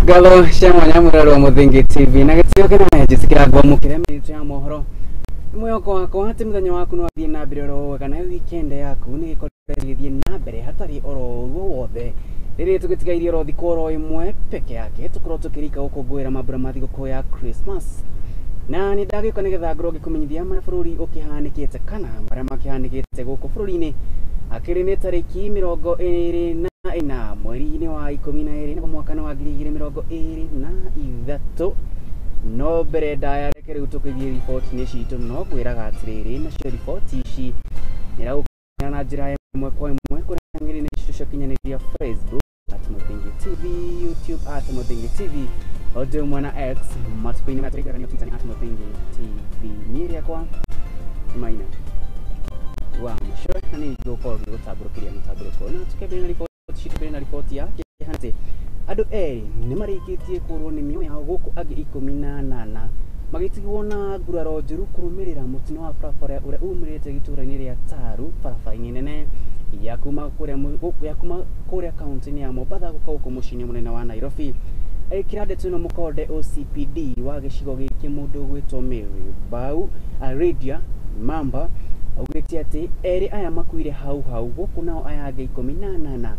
Galo shama nyamura ro muthingi TV na gitioke na jisikira gwa mukire mitu ya mohoro mwoko wako hati muthenya waku no athie na mbere ro kana weekend yaku ni gikorire githie na mbere hatari oro wothe riri tugitigaire ro thiko ro imwe peke yake tukoro tukirika gukungwira mambura ma thigũkũ ya Christmas na ni ndagĩũka nĩgetha ngorwo ngĩkũmenyithia marĩa bũrũri ũkĩhanĩkĩte kana marĩa makĩhanĩkĩte gũkũ bũrũri-inĩ akĩrĩ nĩ tarĩki 24 mweri-inĩ wa 12 na mwaka wa 2023 no mbere ndaya reke rĩu tũkĩthiĩ riboti-inĩ citũ no ngwĩraga atĩrĩrĩ nacio riboti ici nĩragũkinyĩra na njĩra ĩmwe kwa ĩmwe kũrĩa ng'enda-inĩ citũ cia ũkinyanĩria Facebook @Muthingi TV, YouTube @Muthingi TV, Odo mwana X, matuko-inĩ ma Twitter na Twitter @Muthingi TV. Niĩ yakwa Maina wa mshoe na nĩ ngũkorwo ngĩgũtambũrũkĩria mũtambũrũko na tukĩambĩrĩria na riboti citũ na riboti ya kĩhante andũ erĩ nĩ marĩkĩtie kũrwo nĩ mĩoyo yao gũkũ angĩ 18 magĩtigwo na nguraro njũru kũrũmĩrĩra mũtino wa barabara ũrĩa umĩrĩte gĩtũũra-inĩ rĩa Taru barabara-inĩ nene ya kuma kũrĩa kaunti-inĩ ya Mombasa gũkũ mũciĩ-inĩ mũnene wa Nairobi. Kĩrandĩtwo na mũkonde OCPD wa gĩcigo gĩkĩ mũndũ gwĩtwo Mary Bau Aradia Mamba augĩte atĩ erĩ aya makuire hau gũkũ nao aya angĩ 18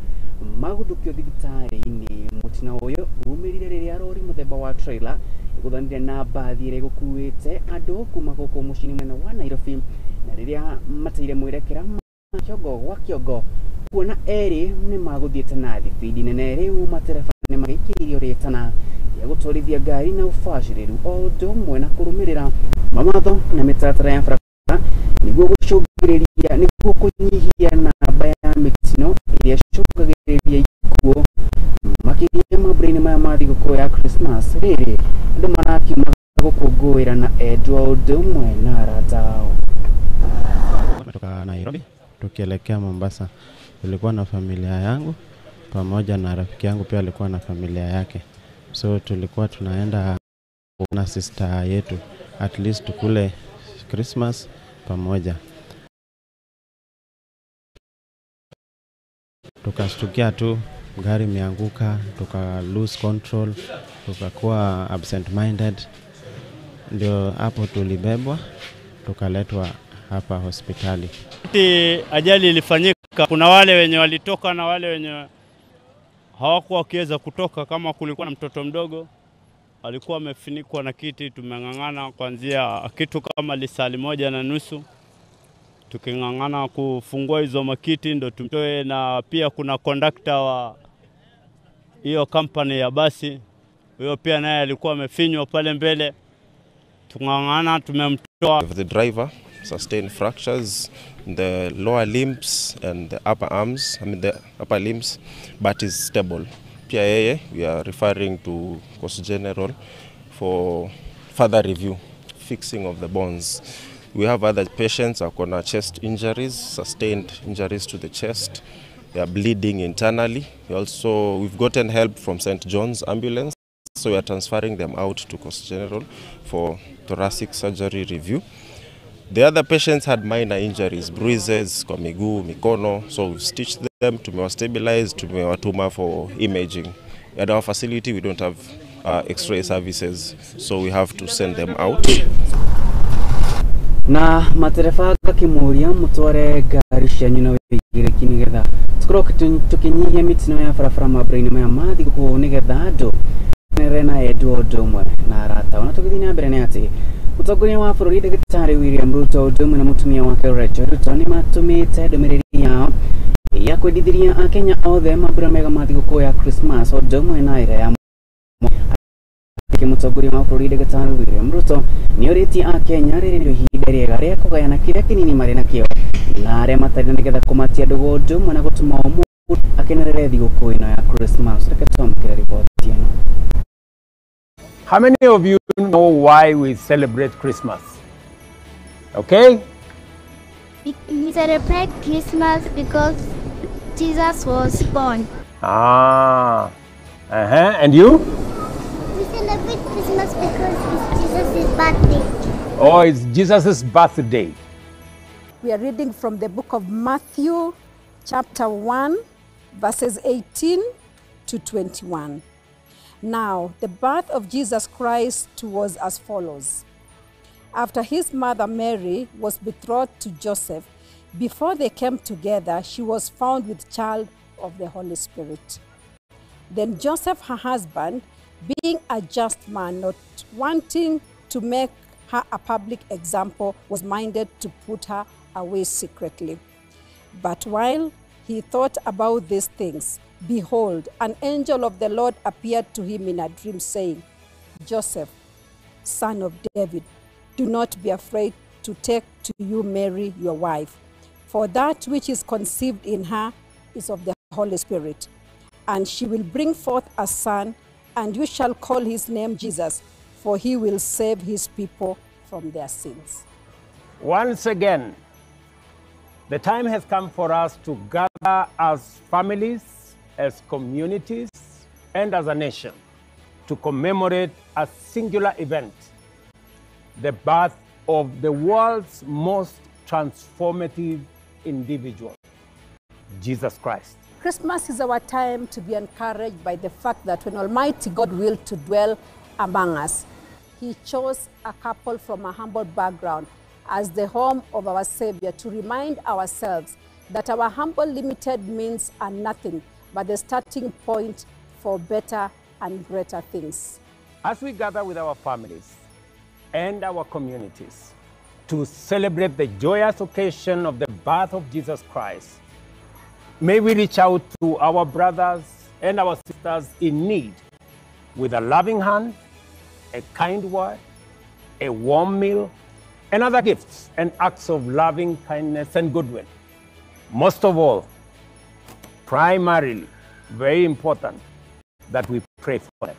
magũthũkio thibitarĩ-inĩ. Mũtino ũyũ umĩrire rĩrĩa rori mũthemba wa trailer ĩgũthanire na mbathi ĩrĩa ĩgũkuĩte andũ kuma gũkũ mũciĩ-inĩ mũnene wa Nairobi na rĩrĩa mateire mwĩrekera kĩongo gwa kĩongo kuona erĩ nĩ magũthiĩte na thibidi nene rĩu matereba nĩ magĩkĩirio rĩtana ya gũtwarithia ngari na ũbacĩrĩru o ũndũ ũmwe na kũrũmĩrĩra mawatho na mĩtaratara ya barabara nĩguo gũcũngĩrĩria nĩguo kũnyihia namba ya mĩtino ĩrĩa ĩcũngagĩrĩria ikuũ makĩria mambura-inĩ maya ma thigũkũ ya Christmas. Rĩrĩ andũ marakiuma gũkũngũĩra na endwa ũndũ ũmwe na arata ao. Kutoka Nairobi tukielekea Mombasa, tulikuwa na familia yangu pamoja na rafiki yangu pia alikuwa na familia yake, so tulikuwa tunaenda na sister yetu at least tukule Christmas pamoja. Tukastukia tu gari imeanguka, tuka lose control, tukakuwa absent minded, ndio hapo tulibebwa tukaletwa hapa hospitali. Ajali ilifanyika, kuna wale wenye walitoka na wale wenye hawakuwa wakiweza kutoka. Kama kulikuwa na mtoto mdogo alikuwa amefunikwa na kiti, tumengangana kuanzia kitu kama lisali 1:30 tukingangana kufungua hizo makiti ndo tumtoe, na pia kuna conductor wa hiyo company ya basi, huyo pia naye alikuwa amefinywa pale mbele, tungangana tumemtoa. The driver sustained fractures in the lower limbs and the upper arms, the upper limbs, but is stable. Pia yeye we are referring to Coast General for further review, fixing of the bones. We have other patients who have chest injuries, sustained injuries to the chest. They are bleeding internally. We've gotten help from St. John's ambulance, so we are transferring them out to Coast General for thoracic surgery review. The other patients had minor injuries, bruises kwa miguu, mikono, so we've stitched them, tumewastabilize, tumewatuma for imaging. At our facility we don't have x-ray services, so we have to send them out. Na matereba gakĩmũria mũtware ngari cianyu na wĩigĩrĩki nĩgetha tũkorwo tũkĩnyihia mĩtino ya barabara mambura-inĩ maya ma thigũkũ nĩgetha andũ nere na endwa ũndũ ũmwe na arata. Ona tũgĩthiĩ na mbere nĩ atĩ mũtongoria wa bũrũri Ndagĩtarĩ William Ruto ũndũ ũmwe na mũtumia wake Rachel Ruto nĩ matũmĩte ndũmĩrĩri yao ya kwendithĩria Akenya othe mambura mega ma thigũkũ ya Christmas ũndũ ũmwe na ĩrĩa ya mũtongoria wa bũrũri Ndagĩtarĩ William Ruto nĩ orĩtie Akenya rĩrĩ nĩrĩo ihinda rĩega rĩa kũgayana kĩrĩa kĩnini marĩ nakĩo na arĩa matarĩ na nĩgetha kũmatia ndũgũ ũndũ ũmwe na gũtũma o mũndũ akenerere thigũkũ ĩno ya Christmas. Reke twamũkĩre riboti ĩno. How many of you know why we celebrate Christmas? Okay? We celebrate Christmas because Jesus was born. And you? We celebrate Christmas because it's Jesus' birthday. Oh, it's Jesus' birthday. We are reading from the book of Matthew, chapter 1, verses 18 to 21. Now, the birth of Jesus Christ was as follows. After his mother Mary was betrothed to Joseph, before they came together, she was found with child of the Holy Spirit. Then Joseph, her husband, being a just man, not wanting to make her a public example, was minded to put her away secretly. But while he thought about these things, behold, an angel of the Lord appeared to him in a dream, saying, Joseph, son of David, do not be afraid to take to you Mary, your wife, for that which is conceived in her is of the Holy Spirit. And she will bring forth a son, and you shall call his name Jesus, for he will save his people from their sins. Once again, the time has come for us to gather as families, as communities, and as a nation to commemorate a singular event, the birth of the world's most transformative individual, Jesus Christ. Christmas is our time to be encouraged by the fact that when Almighty God willed to dwell among us, he chose a couple from a humble background as the home of our Savior to remind ourselves that our humble, limited means are nothing but the starting point for better and greater things. As we gather with our families and our communities to celebrate the joyous occasion of the birth of Jesus Christ, may we reach out to our brothers and our sisters in need with a loving hand, a kind word, a warm meal, and other gifts and acts of loving kindness and goodwill. Most of all, primarily, very important, that we pray for them.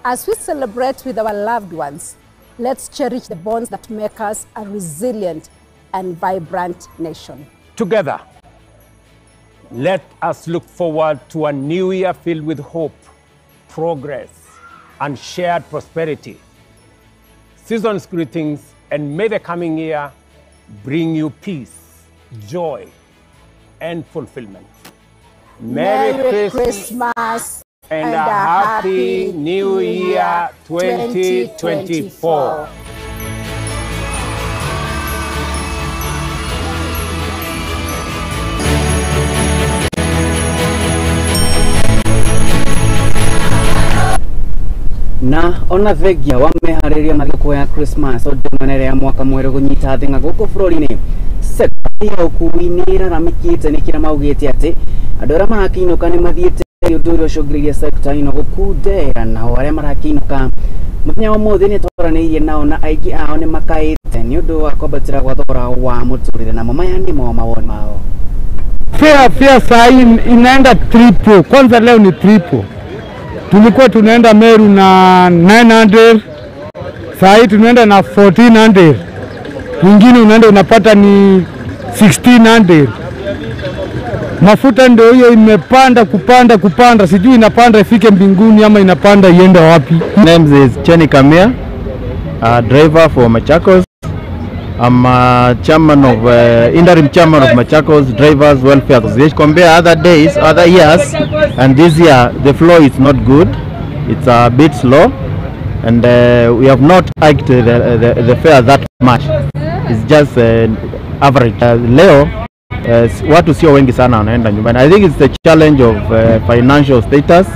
As we celebrate with our loved ones, let's cherish the bonds that make us a resilient and vibrant nation. Together, let us look forward to a new year filled with hope, progress, and shared prosperity. Season's greetings, and may the coming year bring you peace, joy, and fulfillment. Merry Christmas and a happy New Year 2024. Na ona thegia wa meharĩria mathiko ya Christmas o ndũmanere ya mwaka mwerũ gũnyita thĩng'a gũkũ bũrũri-inĩ, sekta ya ũkuui nĩ ĩraramĩkĩte nĩ kĩrĩa maugĩte atĩ andũ arĩa marakĩinũka nĩ mathiĩte ũndũ ũrĩa ũcũngĩrĩirie sekta ĩno gũkundera, nao arĩa marakĩinũka mũthenya wa ũmũthĩ nĩ twaranĩirie nao na aingĩ ao nĩ makaĩte nĩ ũndũ wa kwambatĩra gwa thogora wa mũtũrĩre, namo maya nĩmo mawoni mao. Fare saa hii inaenda triple, kwanza leo ni triple. Tulikuwa tunaenda Meru na 900, saa hii tunaenda na 1400. Mwingine unaenda unapata ni 1600. Mafuta ndio hiyo imepanda kupanda, sijui inapanda ifike mbinguni ama inapanda iende wapi. Name is Chenny Kamia, a driver for Machakos. I'm a chairman of interim chairman of Machakos Drivers Welfare Association. Compare other days, other years, and this year the flow is not good. It's a bit slow, and we have not hiked the fare that much. It's just average. Leo watu sio wengi sana wanaenda nyumbani. I think it's the challenge of financial status,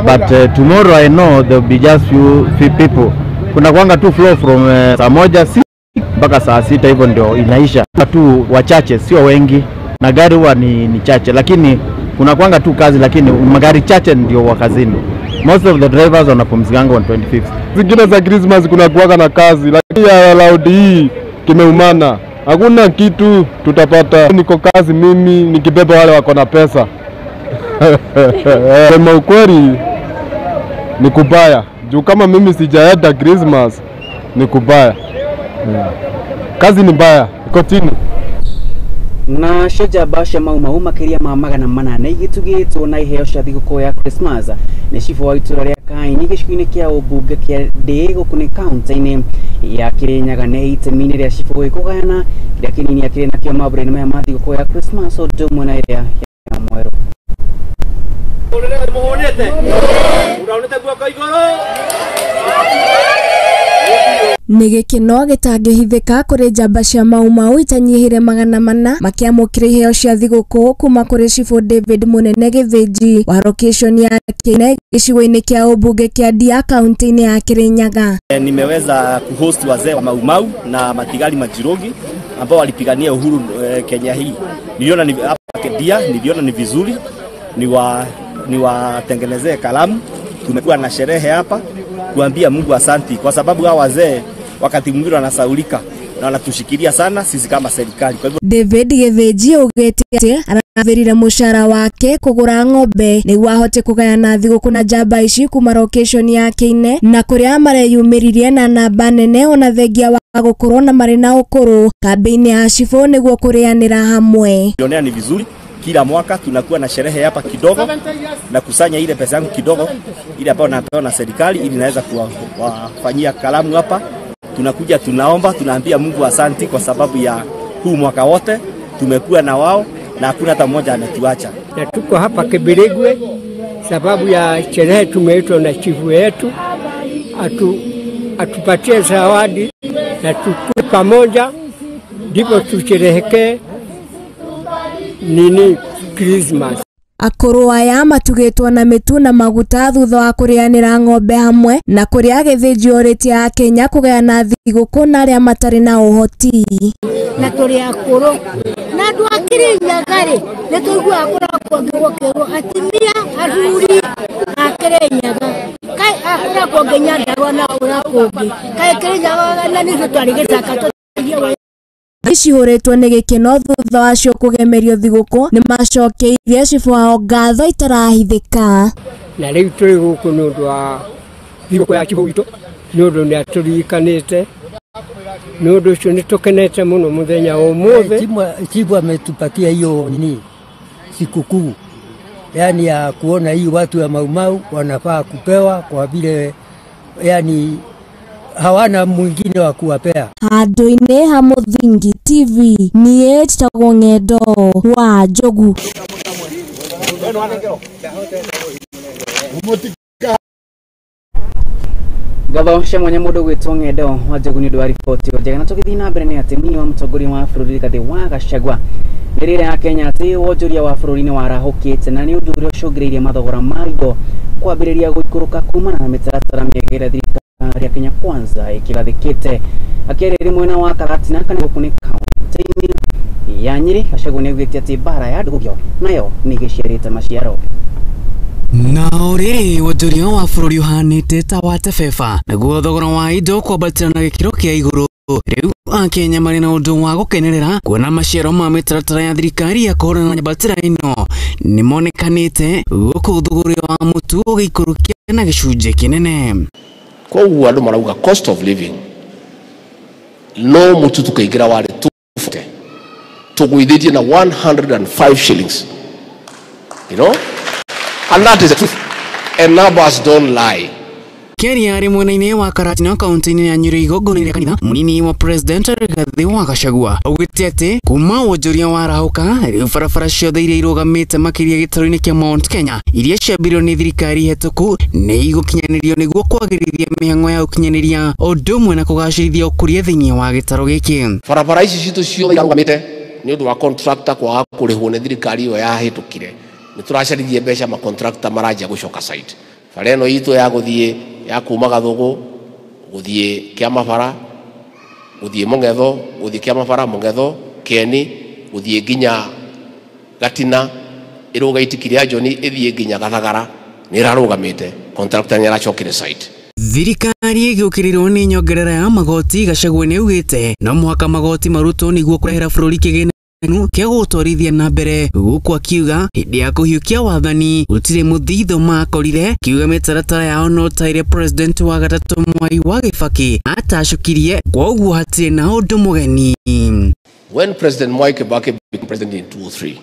but tomorrow I know there will be just few people. Kuna kwanga tu flow from saa moja mpaka saa 6 hivyo ndio inaisha. Tu wachache sio wengi na gari huwa ni chache, lakini kuna kwanga tu kazi, lakini magari chache ndio wa kazini. Most of the drivers wanapumzikanga on 25th. Zingine za Christmas kuna kuwaka na kazi, lakini ya loud hii kimeumana. Hakuna kitu tutapata. Niko kazi mimi nikibeba wale wako na pesa. Sema ukweli ni kubaya. Juu kama mimi sijaenda Christmas ni kubaya. Kazi ni mbaya, iko chini. Na shoja basha mau makiria ma magana manane igitugitwo na iheo cia thigũkũ ya Christmas nĩ cibũ wa itũra rĩa Kaini gĩcigo-inĩ kĩa ũmbunge kĩa Ndĩgũkũ nĩ kaunti-inĩ ya Kirinyaga nĩ itemi-inĩ rĩa cibũ gũkũgayana kĩrĩa kĩnini akĩrĩ nakĩo mambũra-inĩ maya ma thigũkũ ya Christmas o ũndũ ũmwe na ĩrĩa ya mwerũ. Nĩ gĩkeno gĩtangĩhithĩka kũrĩ njamba cia Mau itanyihĩre 400 makiamũkĩra iheo cia thigũkũ kuma kũrĩ Cibũ David Mũnene Gĩthĩnji wa location ya Kĩne gĩcigo-inĩ kĩa ũmbunge kĩa Ndia kaunti-inĩ ya Kirinyaga. Nimeweza kuhost wazee wa Mau na Matigari Majirogi ambao walipigania uhuru Kenya hii. Niliona ni hapa Ndia, niliona ni vizuri niwatengenezee kalamu. Tumekuwa na sherehe hapa kuambia Mungu asanti kwa sababu hao wazee wakati mwingine wanasaulika na wanatushikilia sana sisi kama serikali. Kwa hivyo David Gĩthĩnji ugĩte arathirire mũcara wake kũgũra ng'ombe nĩguo ahote kũgayana thigũkũ na njamba ici kuma location ya Kĩine na kũrĩa mareyumĩririe na namba nene ona thengia wa gũkorwo na marĩ na ũkũrũ kambĩ-inĩ ya Cibũ nĩguo kũrĩanĩra hamwe. Nionea ni vizuri kila mwaka tunakuwa na sherehe hapa kidogo na kusanya ile pesa yangu kidogo ile ambayo napewa na serikali ili naweza kuwafanyia kalamu hapa. Tunakuja tunaomba, tunaambia Mungu asanti kwa sababu ya huu mwaka wote tumekuwa na wao na hakuna hata mmoja ametuacha. Na tuko hapa Kibirigwe sababu ya sherehe tumeitwa na chifu yetu atupatie zawadi na tukue pamoja ndipo tusherehekee Christmas. Akũrũ aya matugĩtwo na mĩtu na maguta thutha wa kũrĩanĩra ng'ombe hamwe na kũrĩa Gĩthĩnji orĩtie a Kenya kũgayana thigũkũ na arĩa matarĩ na ũhoti. Na tũrĩ akũrũ na andũ a Kirinyaga rĩ nĩ tũiguaga kũrakwo ngĩgũkĩrwo atimia athuri a Kirinyaga kai akũrakwo ngĩnyandarũa na ũrakũngĩ kai Kirinyaga na nĩ tũtarĩ gĩcaka tũthiĩ Cihũrĩtwo nĩ gĩkeno thutha wacio kũgemerio thigũkũ nĩ macokeirie Cibũ wao ngatho itarahithĩka. Na rĩu tũrĩ gũkũ nĩ ũndũ wa thigũkũ ya Cibũ witũ nĩ ũndũ nĩ atũririkanĩte nĩ ũndũ ũcio nĩ tũkenete mũno mũthenya ũmũthĩ. Cibũ ametupatia hiyo sikukuu yani ya kuona hii watu ya Mau wanafaa kupewa kwa vile yani hawana mwingine wa kuwapea. Handũ-inĩ ha Mũthingi TV niĩ njĩtagwo Ng'endo wa Njogu. Gatho cia mwanya mũndũ gwĩtwo Ng'endo wa Njogu nĩ ũndũ wa riboti ĩyo njega. Na tũgĩthiĩ na mbere nĩ atĩ mũnini wa mũtongoria wa bũrũri Rigathĩ wa Gachagua nĩrĩra ya Kenya atĩ wonjoria wa bũrũri-inĩ warahũkĩte na nĩ ũndũ ũrĩa ũcũngĩrĩirie mathogora ma indo kwambĩrĩria gũikũrũka kumana na mĩtaratara mĩega ĩrĩa thirikari ya Kenya Kwanza ĩkĩgathĩkĩte. Akĩarĩria mwena wa Karatina kana gũkũ nĩ kaunti-inĩ ya Nyĩrĩ, Gachagua nĩaugĩte atĩ mbara ya ndũgũgio nayo nĩgĩciarĩte maciaro. Na rĩrĩ wonjoria wa bũrũri ũhanĩte ta wa tebeba naguo thogora wa indo kwambatĩra na gĩkĩro kĩa igũrũ. Rĩu Akenya marĩ na ũndũ wa gũkenerera kuona maciaro ma mĩtaratara ya thirikari ya kũhũrana na njambatĩra ĩno nĩmonekanĩte gũkũ thogora wa mũtu ũgĩikũrũkia na gĩcunjĩ kĩnene. Koguo andũ marauga cost of living no mũtu tũkaingĩra warĩ tũgũithĩtie na 105 shillings, you know, and that is the truth and numbers don't lie. Kĩaria arĩ mwena-inĩ wa Karatina kaunti-inĩ ya Nyĩrĩ igongona-inĩ rĩa kanitha mũnini wa president Rigathĩ wa Gachagua augĩte atĩ kuma wonjoria warahũka rĩu barabara ciothe iria irũgamĩte makĩria gĩtarũ-inĩ kĩa Mount Kenya iria ciambĩrĩirio nĩ thirikari hetũku nĩ igũkinyanĩrio nĩguo kwagĩrithia mĩhang'o ya ũkinyanĩria ũndũ ũmwe na kũgacĩrithia ũkũria thĩinĩ wa gĩtarũ gĩkĩ. Barabara ici citũ ciothe irũgamĩte nĩ ũndũ wa contractor kwaga kũrĩhwo nĩ thirikari ĩyo yahĩtũkire. Nĩ tũracarithia mbeca ma contractor maranjia gũcoka site. Bara ĩno itũ ya gũthiĩ ya kuma Gathũgũ gũthiĩ Kĩamabara gũthiĩ Mũngetho gũthiĩ Kĩamabara Mũngetho Kĩeni gũthiĩ nginya Gatina ĩrũga itikiri ya Joni ĩthiĩ nginya Gathagara nĩ ĩrarũgamĩte contractor nĩ aracokire site. Thirikari ĩgĩũkĩrĩrwo nĩ nyongerera ya magoti, Gachagua nĩaugĩte no mũhaka magoti marutwo nĩguo kũrehera bũrũri kĩgĩna kĩa gũtwarithia na mbere, gũkũ akiuga hĩndĩ ya kũhiũkia wathani gũtirĩ mũthithũ makorire, kiuga mĩtaratara yao no ta ĩrĩa president wa gatatũ Mwai wa Kibaki atacokirie, koguo hatirĩ na ũndũ mũgeni. When President Mwai Kibaki became president in 2003,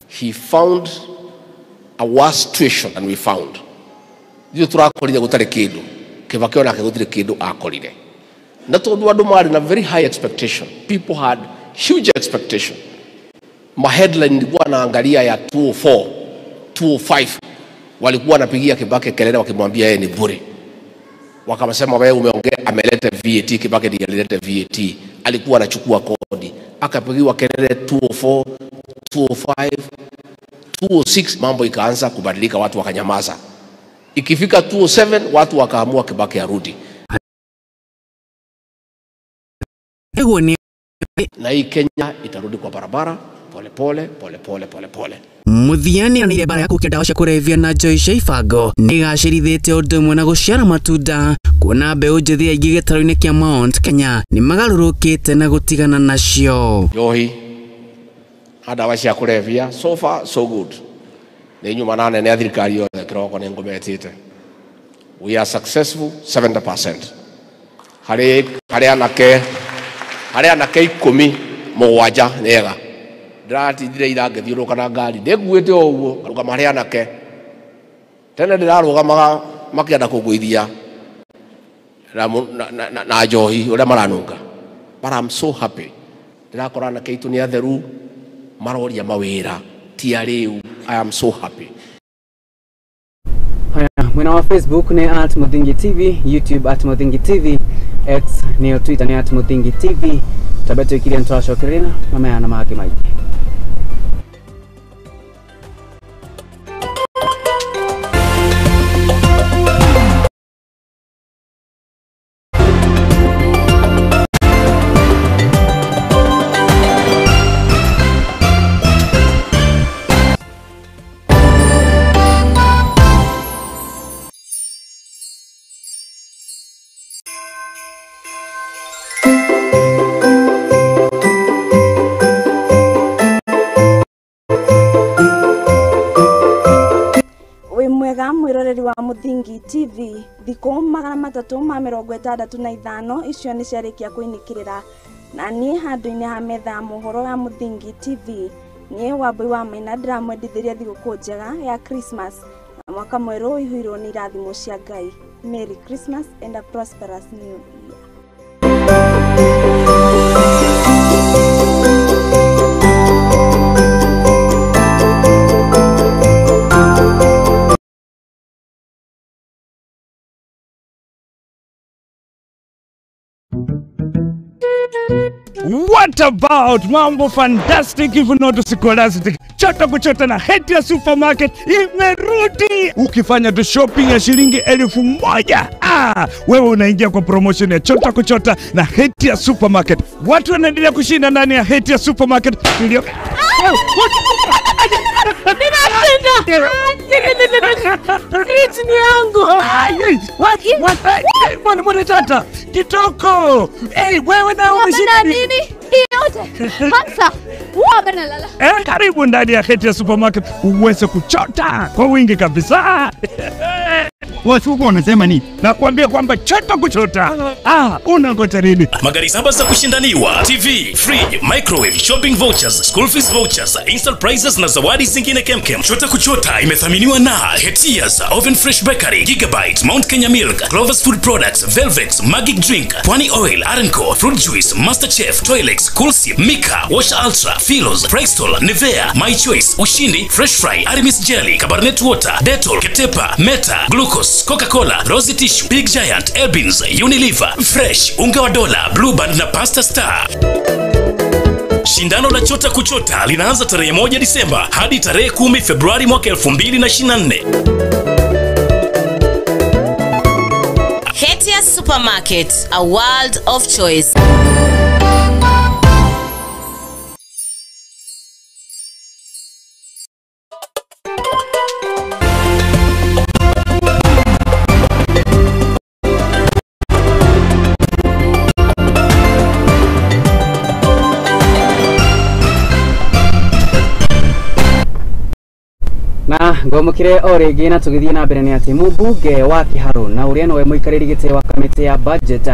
he found a worse situation than we found. Ithuĩ tũrakorire gũtarĩ kĩndũ, Kibaki onake gũtirĩ kĩndũ akorire. Na tondũ andũ marĩ na very high expectation, people had huge expectation. My headline ilikuwa naangalia ya 2004 205 walikuwa wanapigia Kibaki kelele wakimwambia yeye ni bure. Wakamsema wewe umeongea, ameleta VAT, Kibaki ndiye alileta VAT. Alikuwa anachukua kodi. Akapigiwa kelele 204, 205, 206, mambo ikaanza kubadilika, watu wakanyamaza. Ikifika 207 watu wakaamua Kibaki arudi. Na hii Kenya itarudi kwa barabara pole pole. Muthiani na bara ya kukenda washa kurevia na Joyce Ifango nigacirithite undu mwe na guciara matunda kuona mbeu njithi aingi gitaro-ini kia Mount Kenya ni magarurukite na gutigana nacio. Johi hada washa kurevia, so far so good. Ni nyuma nane ni thirikari yothe kiroko ni ngometite. We are successful 70%. Hari anake 10 mugwanja nega drati dire irange thiuruka na ngari ndiguite oguo karuga mari anake tene ndiraruga makienda kugwithia na Johi ure maranunga, but I'm so happy ndirakora anake itu ni atheru maroria mawira ti ariu. I am so happy. Haya, mwena wa Facebook ni @Muthingi TV, YouTube @Muthingi TV, X ni Twitter ni @Muthingi TV. Tabeto ikiria ntwashokerera mama yana make maiki. Mwiroreri wa Muthingi TV thiko 365 icio ni ciarikia kuinikirira na ni handu-ini ha metha mohoro ya Muthingi TV ni Wambui wa Maina ndiramwendithiria thiguku njega ya Christmas na mwaka mweru ihuirwo ni irathimo cia Ngai. Merry Christmas and a prosperous new year. What about mambo fantastic if not scholastic? Chota kuchota na Hetia Supermarket imerudi. Ukifanya tu shopping ya shilingi 1000, wewe unaingia kwa promotion ya chota kuchota na Hetia Supermarket. Watu wanaendelea kushinda ndani ya Hetia Supermarket. Ni yangu. Mwana tata kitoko. Wewe na umeshinda nini? Yote. Hamsa. Uamenalala. Karibu ndani ya Hetia Supermarket uweze kuchota kwa wingi kabisa. Watu huko wanasema nini? Nakwambia kwamba chota kuchota. Unangoja nini? Magari 7 za kushindaniwa, TV, fridge, microwave, shopping vouchers, school fees vouchers, instant prizes na zawadi zingine kemkem. Chota kuchota imethaminiwa na Hetia's Oven Fresh Bakery, Gigabyte, Mount Kenya Milk, Clover's Food Products, Velvet, Magic Drink, Pwani Oil, Arenco, Fruit Juice, Masterchef, Toilex, Coolsip, Mika, Wash Ultra, Philos, Prestol, Nivea, My Choice, Ushindi, Fresh Fry, Arimis Jelly, Cabernet Water, Dettol, Ketepa, Meta, Glucose, Coca-Cola, Rosy Tissue, Big Giant, Elbins, Unilever, Fresh, Unga wa Dola, Blue Band na Pasta Star. Shindano la chota kuchota linaanza tarehe 1 Disemba hadi tarehe 10 Februari mwaka 2024. Hetia Supermarket, a world of choice. Na ngomukire origi na tugithie na mbere ni ati mubunge wa Kiharu na uria nowe muikariri gite wa kamiti ya budget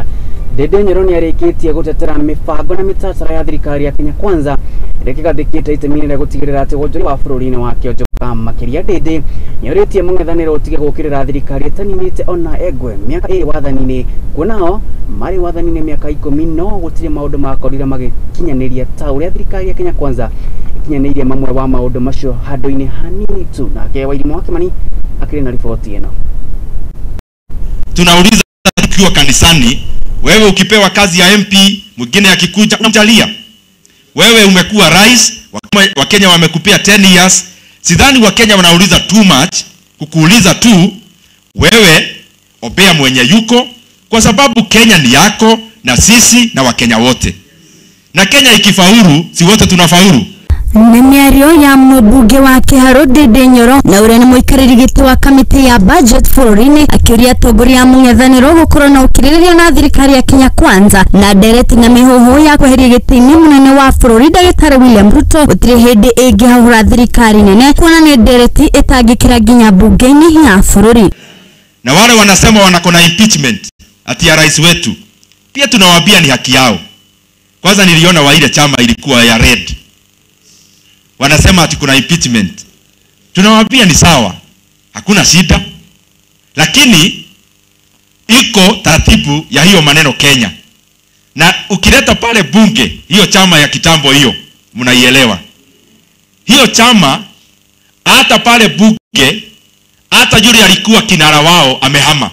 Dede Nyoro ni arikitie gutetera mibango na mitatara ya thirikari ya Kenya Kwanza iria kigathikite itemini ria gutigirira ati wonjori wa bururi-ini wa kionjo makiria ndindi nĩorĩtie mũng'ethanĩro ũtige gũkĩrĩra thirikari ĩtaninĩte ona egwe mĩaka ĩrĩ wathani-inĩ kuonao marĩ wathani-inĩ mĩaka 10 no gũtirĩ maũndũ makorire magĩkinyanĩria ta ũrĩa thirikari ya Kenya Kwanza ikinyanĩirie mamwe wa maũndũ macio handũ-inĩ hanini tu. Nake Wairimu wa Kimani akĩrĩ na riboti ĩno. Tunauliza tukiwa kanisani, wewe ukipewa kazi ya MP mwingine akikuja unamjalia. Wewe umekuwa rais, Wakenya wamekupea 10 years. Sidhani Wakenya wanauliza too much, kukuuliza tu wewe obea mwenye yuko, kwa sababu Kenya ni yako na sisi na Wakenya wote. Na Kenya ikifaulu, si wote tunafaulu. Nemiario ya mbunge wa Kiharo Ndindi Nyoro na uria ni muikariri giti wa kamiti ya budget bũrũri-inĩ akiuria atongoria a mũng'ethanĩro gũkorwo na ũkirĩrĩria na thirikari ya Kenya Kwanza na ndereti na mĩhuhu ya kweheria gĩtĩ-inĩ mũnene wa bũrũri Ndagĩtarĩ William Ruto gũtirĩ hĩndĩ ĩngĩhahũra thirikari nene kuona nĩ ndereti ĩtangĩkĩra nginya bunge-inĩ ya bũrũri. Na wale wanasema wanakona impeachment ati ya rais wetu, pia tunawaambia ni haki yao. Kwanza niliona wa ile chama ilikuwa ya red wanasema ati kuna impeachment. Tunawaambia ni sawa, hakuna shida, lakini iko taratibu ya hiyo maneno Kenya. Na ukileta pale bunge hiyo chama ya kitambo hiyo, mnaielewa hiyo chama, hata pale bunge hata yule alikuwa kinara wao amehama.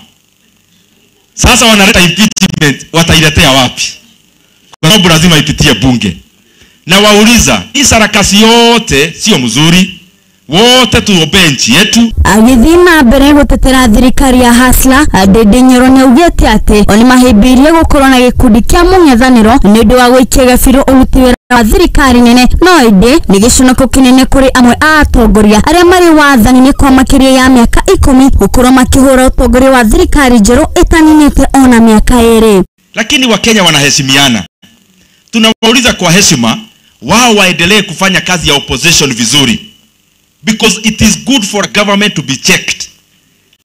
Sasa wanaleta impeachment, watailetea wapi? Kwa sababu lazima ipitie bunge. Na wauliza, hii sarakasi yote sio mzuri, wote tuombee nchi yetu. Agithima mbere gutetera thirikari ya Hasla Ndindi Nyoro nĩaugĩte atĩ oni mahĩmbĩirie gũkorwo na gĩkundi kĩa mũng'ethanĩro nĩ ũndũ wa gũikia gabiro ũruti wĩra wa thirikari nene, no ĩndĩ nĩ gĩconoko kĩnene kũrĩ amwe a atongoria arĩa marĩ wathani-inĩ kwa makĩria ya mĩaka 10 gũkorwo makĩhũra ũtongoria wa thirikari njerũ ĩtaninĩte ona mĩaka 2. Lakini Wakenya wanaheshimiana. Tunawauliza kwa heshima, wao waendelee kufanya kazi ya opposition vizuri, because it is good for a government to be checked.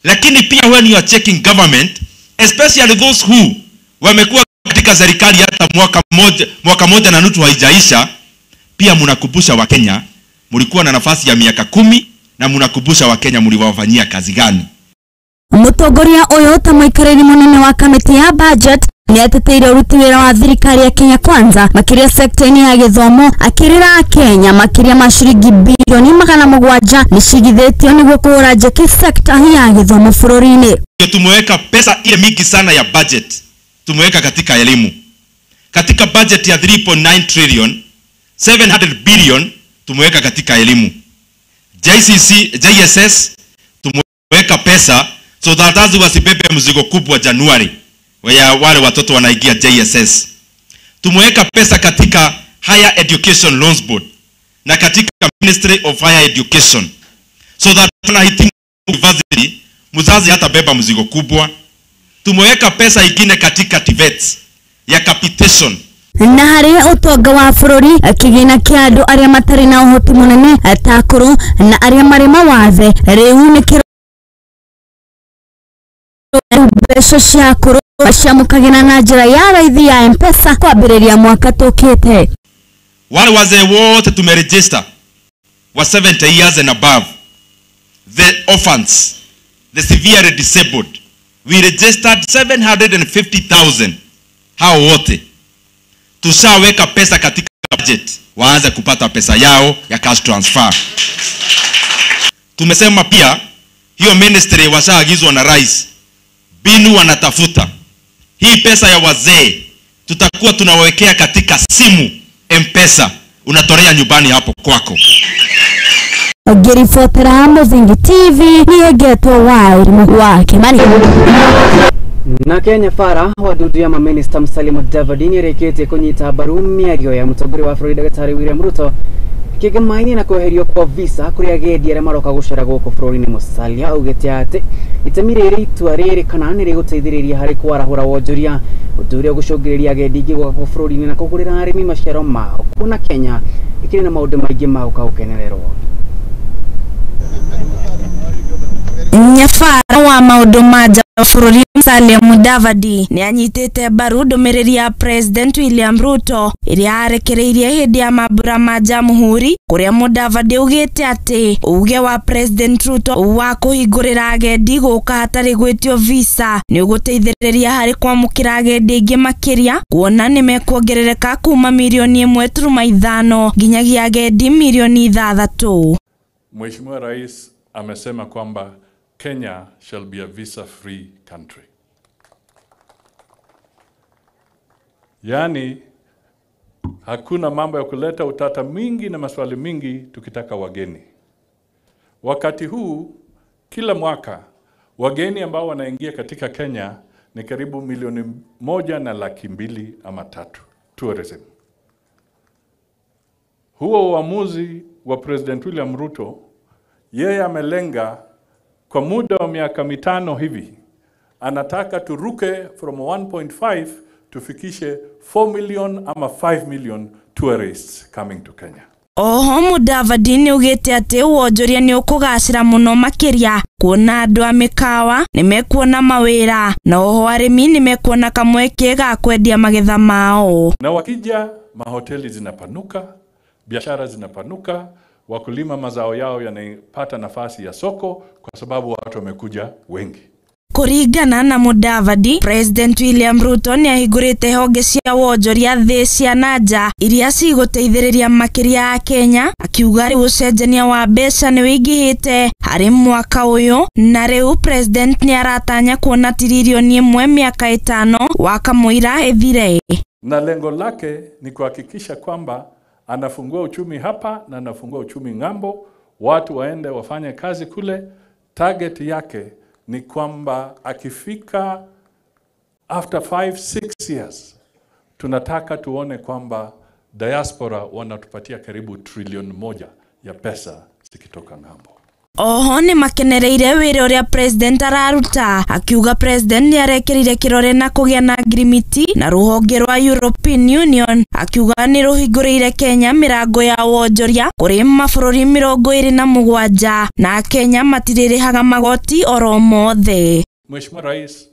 Lakini pia when you are checking government, especially those who wamekuwa katika serikali hata mwaka moja na nusu haijaisha, pia mnakumbusha Wakenya mlikuwa na nafasi ya miaka 10 na mnakumbusha Wakenya mliwafanyia kazi gani. Mũtongoria ũyũ ta mũikarĩri mũnene wa kamĩtĩ ya budget nĩ ateteire ũruti wĩra wa thirikari ya Kenya Kwanza makĩria sekta-inĩ ya gĩthomo, akĩrĩra Kenya makĩria ma ciringi bilioni 700 nĩ cigithĩtio nĩguo kũhũra njeki sekta ya gĩthomo bũrũri-inĩ. Tumeweka pesa ile mingi sana ya budget, tumeweka katika elimu. Katika budget ya 3.9 trillion, 700 billion tumeweka katika elimu. JSS tumeweka pesa so that wazazi wasibebe mzigo kubwa Januari wale watoto wanaingia JSS. Tumeweka pesa katika Higher Education Loans Board na katika Ministry of Higher Education so that tunahitimu university mzazi hata beba mzigo kubwa. Tumeweka pesa ingine katika TVET ya capitation. Na harĩ ũtonga wa bũrũri kĩgĩna kĩa andũ arĩa matarĩ na ũhoti mũnene ta akũrũ na arĩa marĩ mawathe rĩu nĩ mbeca cia akũrũ ciamũkagĩra na njĩra ya raithi ya M-Pesa kwambĩrĩria mwaka tũkĩte. Wale wazee wote tumeregister wa 70 years and above, the orphans, the severely disabled, we registered 750,000. Hao wote tushaweka pesa katika budget, waanze kupata pesa yao ya cash transfer. Tumesema pia hiyo ministry washaagizwa na rais, binu wanatafuta hii pesa ya wazee, tutakuwa tunawekea katika simu M-Pesa, unatolea nyumbani hapo kwako. Ngĩribotera Mũthingi TV nĩgetwo Wairimu wa Kimani. Na Kenya Fara wadudu ya maminista Musalia Mudavadi nĩrĩkĩtie kũnyita mbaru mĩario ya mũtongoria wa bũrũri Ndagĩtarĩ William Ruto kĩgemaini na kweherio kwa visa kũrĩ agendi arĩa maroka gũcera gũkũ bũrũri-inĩ. Musalia augĩte atĩ itemi rĩrĩ itua rĩrĩ kana nĩrĩgũteithĩrĩria harĩ kwarahũra wonjoria, ũndũ ũrĩa ũgũcũngĩrĩria agendi aingĩ gũka bũrũri-inĩ na kũgũrĩra arĩmi maciaro mao, kuna Kenya ĩkĩrĩ na maũndũ maingĩ ma gũka gũkenererwo. Nyafara wa maundu maja bũrũri Musalia Mudavadi ni anyitĩte mbaru ndũmĩrĩri ya President William Ruto ĩrĩa arekereirie hĩndĩ ya mambura ma Jamhuri, kũrĩa Mudavadi ugĩte atĩ uge wa President Ruto wa kũhingũrĩra agendi gũka hatarĩ gwĩtio visa nĩ ũgũteithĩrĩria harĩ kwamũkĩra agendi aingĩ makĩria, kuona nĩ mekuongerereka kuma milioni 1.5 nginyagia agendi milioni 6. Mheshimiwa Rais amesema kwamba Kenya shall be a visa-free country. Yani, hakuna mambo ya kuleta utata mingi na maswali mingi tukitaka wageni. Wakati huu, kila mwaka, wageni ambao wanaingia katika Kenya ni karibu 1.2 ama 3 tourism. Huo uamuzi wa President William Ruto, yeye amelenga kwa muda wa miaka 5 hivi, anataka turuke from 1.5 tufikishe 4 million ama 5 million tourists coming to Kenya. Oho Mudavadi ni ugĩte atĩ wonjoria nĩ ũkũgacĩra mũno makĩria, kuona andũ a mĩkawa nĩ mekuona mawĩra na oho arĩmi nĩ mekuona kamweke ga kwendia magetha mao. Na wakija mahoteli zinapanuka, biashara zinapanuka, wakulima mazao yao yanapata nafasi ya soko kwa sababu watu wamekuja wengi. Kũringana na Mudavadi, President William Ruto nĩ ahingũrĩte honge cia wonjoria thĩ cia nanja iria cigũteithĩrĩria makĩria ya Kenya, akiuga rĩu ũcenjania wa mbeca nĩ wĩingĩhĩte harĩ mwaka ũyũ, na rĩu President nĩ aratanya kuona tirilioni 1 miaka 5 wa kamũira ĩthire. Na lengo lake ni kuhakikisha kwamba anafungua uchumi hapa na anafungua uchumi ng'ambo, watu waende wafanye kazi kule. Target yake ni kwamba akifika after 5-6 years, tunataka tuone kwamba diaspora wanatupatia karibu 1 trillion ya pesa zikitoka ng'ambo. Oho nĩ makenereire wĩra ũrĩa President araruta, akiuga President nĩ arekerire kĩrore na kũgĩa na ngirimiti na rũhonge rwa European Union, akiuga nĩ rũhingũrĩire Kenya mĩrango ya wonjoria kũrĩ mabũrũri 27 na Kenya matirĩrĩhaga magoti oro mothe. Mheshimiwa Rais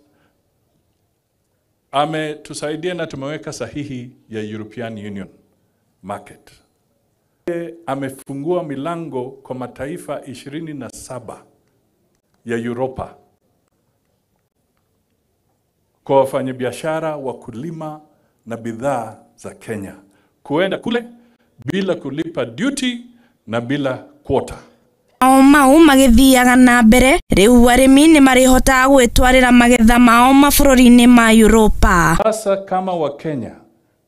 ametusaidia na tumeweka sahihi ya European Union market. Amefungua milango kwa mataifa 27 ya Europa kwa wafanyabiashara, wakulima na bidhaa za Kenya kuenda kule bila kulipa duty na bila quota. Mau magĩthiaga na mbere, rĩu arĩmi nĩ marĩhotaga gwĩtwarĩra magetha mao mabũrũri-inĩ ma Europa. Sasa kama wa Kenya,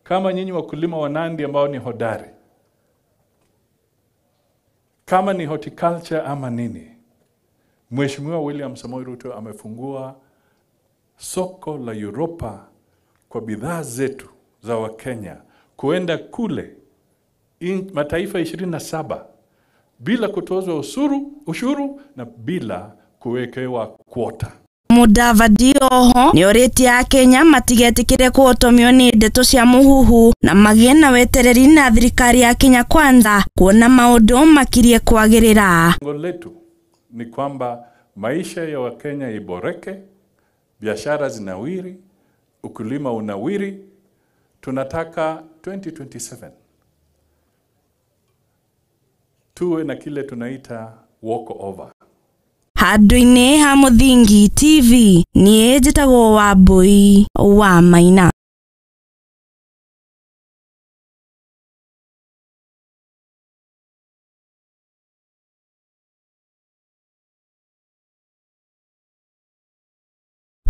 kama nyinyi wakulima wa Nandi ambao ni hodari, kama ni horticulture ama nini, Mheshimiwa William Samoei Ruto amefungua soko la Europa kwa bidhaa zetu za Wakenya kuenda kule mataifa 27 bila kutozwa ushuru na bila kuwekewa quota. Mudavadi oho nĩ orĩtie a Kenya matigetĩkĩre kũhotomio nĩ ndeto cia mũhuhu na magĩe na wetereri na thirikari ya Kenya Kwanza kuona maũndũ makirie kwagĩrĩra. Lengo letu ni kwamba maisha ya Wakenya iboreke, biashara zinawiri, ukulima unawiri. Tunataka 2027 tuwe na kile tunaita walk over. Handũ-inĩ ha Mũthingi TV niĩ njĩtagwo Wambui wa Maina.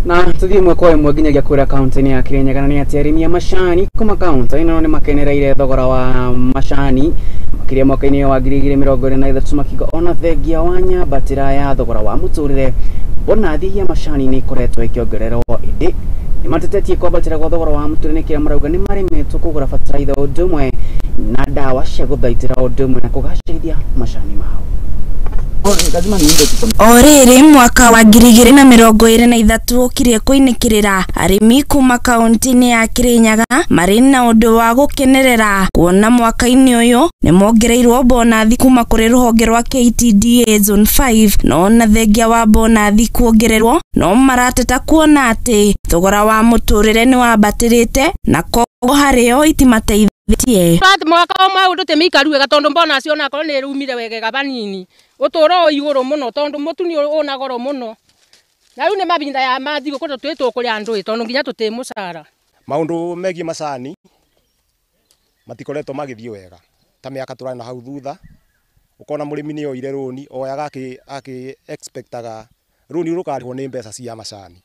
Na tuthiĩ ĩmwe kwa ĩmwe nginyagia kũrĩa kaunti-inĩ ya Kirinyaga nĩ atĩ arĩmi a macani kuma kaunti ĩno nĩ makenereire thogora wa macani makĩria mwaka-inĩ wa 2023 makiuga ona thengia wa nyambatĩra ya thogora wa mũtũrĩre bonathi ya macani nĩ ikoretwo ikĩongererwo, ĩndĩ nĩ matetetie kwambatĩra kwa thogora wa mũtũrĩre kĩrĩa marauga nĩ maremetwo kũgũra bataraitha ũndũ ũmwe na ndawa cia gũthaitĩra ũndũ ũmwe na kũgacĩrithia macani mao. Oriri mwaka wa 2023 ukire kuinikirira arimi kuma kaunti-ini ya Kirinyaga mari na undu wa gukenerera kuona mwaka-ini uyu ni mongereirwo bonathi kuma kuri ruhonge rwa KTDA zone 5 no na thengia wa bonathi kuongererwo no marateta kuona ati thogora wa muturire ni wambatirite na koguo hario itimateithĩtie. Mwaka ũmwe ũndũ mĩikaru wega tondu mbona acio na korwo nĩ rumire wega banini utoro iguru muno tondu Mutino una goro muno na riu ni mabinda ya mathigo kuto twitwo kuri andu tondu nginya tuti mucara maundu megi macani matikoretwo magithie wega ta miaka turana na hau thutha ukona murimi ni oire roni oyaga aki expectaga roni rukarihwo ni mbeca cia macani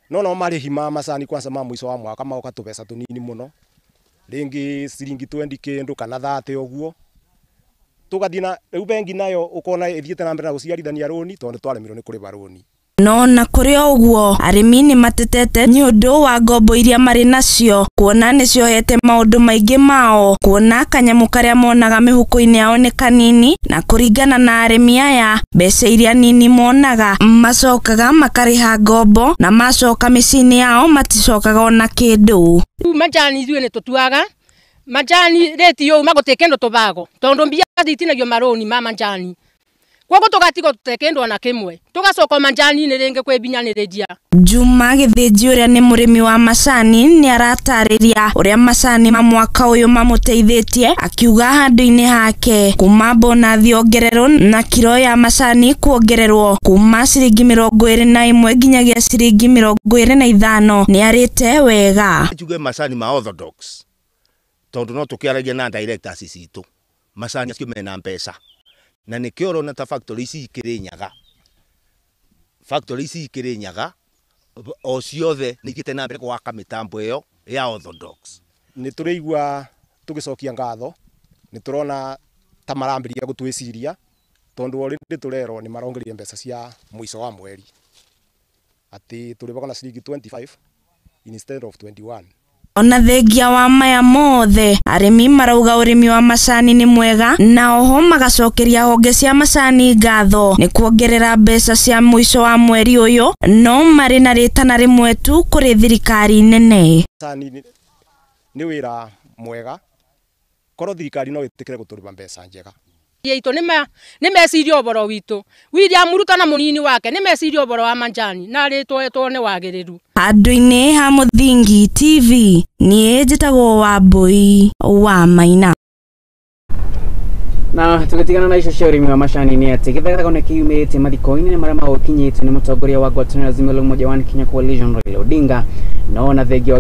no marihi ma macani kwanza ma mwiso wa mwaka maoka tubesa tunini muno ringi ciringi 20 kindu kana 30 oguo tugathina riu bengi nayo ukona ithiete na mbere na guciarithania roni tondu twaremirwo ni kuriba roni. No na kuri oguo arimi ni matetete ni undu wa ngombo iria mari nacio kuona ni ciohete maundu maingi mao kuona kanyamu karia monaga mihuko-ini yao ni kanini na kuringana na arimi aya mbeca iria nini monaga macokaga makariha ngombo na macoka micini yao maticokaga ona kindu. Majani ithuĩ nĩ tũtuaga majani reti yo magũtekendo tubago tondu mbia thitinagio maroni ma majani kwoguo tugatigo tutekendo na kimwe tugacoka majani ni ringi kwibinyaniriria. Juma Githinji uria ni murimi wa macani ni aratariria uria macani ma mwaka uyu mamuteithitie akiuga handu-ini hake kuma bonathi ongererwo na kilo ya macani kuongererwo kuma ciringi 21 nginyagia ciringi 25 ni arite wega. Tuge macani ma orthodox tondu no tukiaragia na directors citu macani acio mena mbeca na nikio rona ta factory ici Kirinyaga o ciothe nikite na mbere gwaka mitambo iyo ya orthodox. Ni turigwa tugicokia ngatho ni turona ta marambiria gutwiciria tondu already turero ni marongeria mbeca cia mwiso wa mweri ati turiboga na ciringi 25 instead of 21. Ona thengia wa maya mothe arimi marauga urimi wa macani ni mwega na oho magacokeria honge cia macani ngatho ni kuongerera mbeca cia mwiso wa mweri uyu no mari na ritana rimwe tu kuri thirikari nene. Macani ni wira mwega korwo thirikari no itikire guturiba mbeca njega yeito ni meciria oboro witu William Ruto na munini wake ni meciria oboro wa majani na ritwo ni wagiriru. Handu-ini ha Muthingi TV ni njitagwo Wambui wa Maina. Na tugitigana na icio cia urimi wa macani ni ati githagago ni kiyumirite mathiko-ini ni maria magukinyite ni mutongoria wa ngwataniro Azimio la Umoja wa Kenya Coalition Raila Odinga no na thengia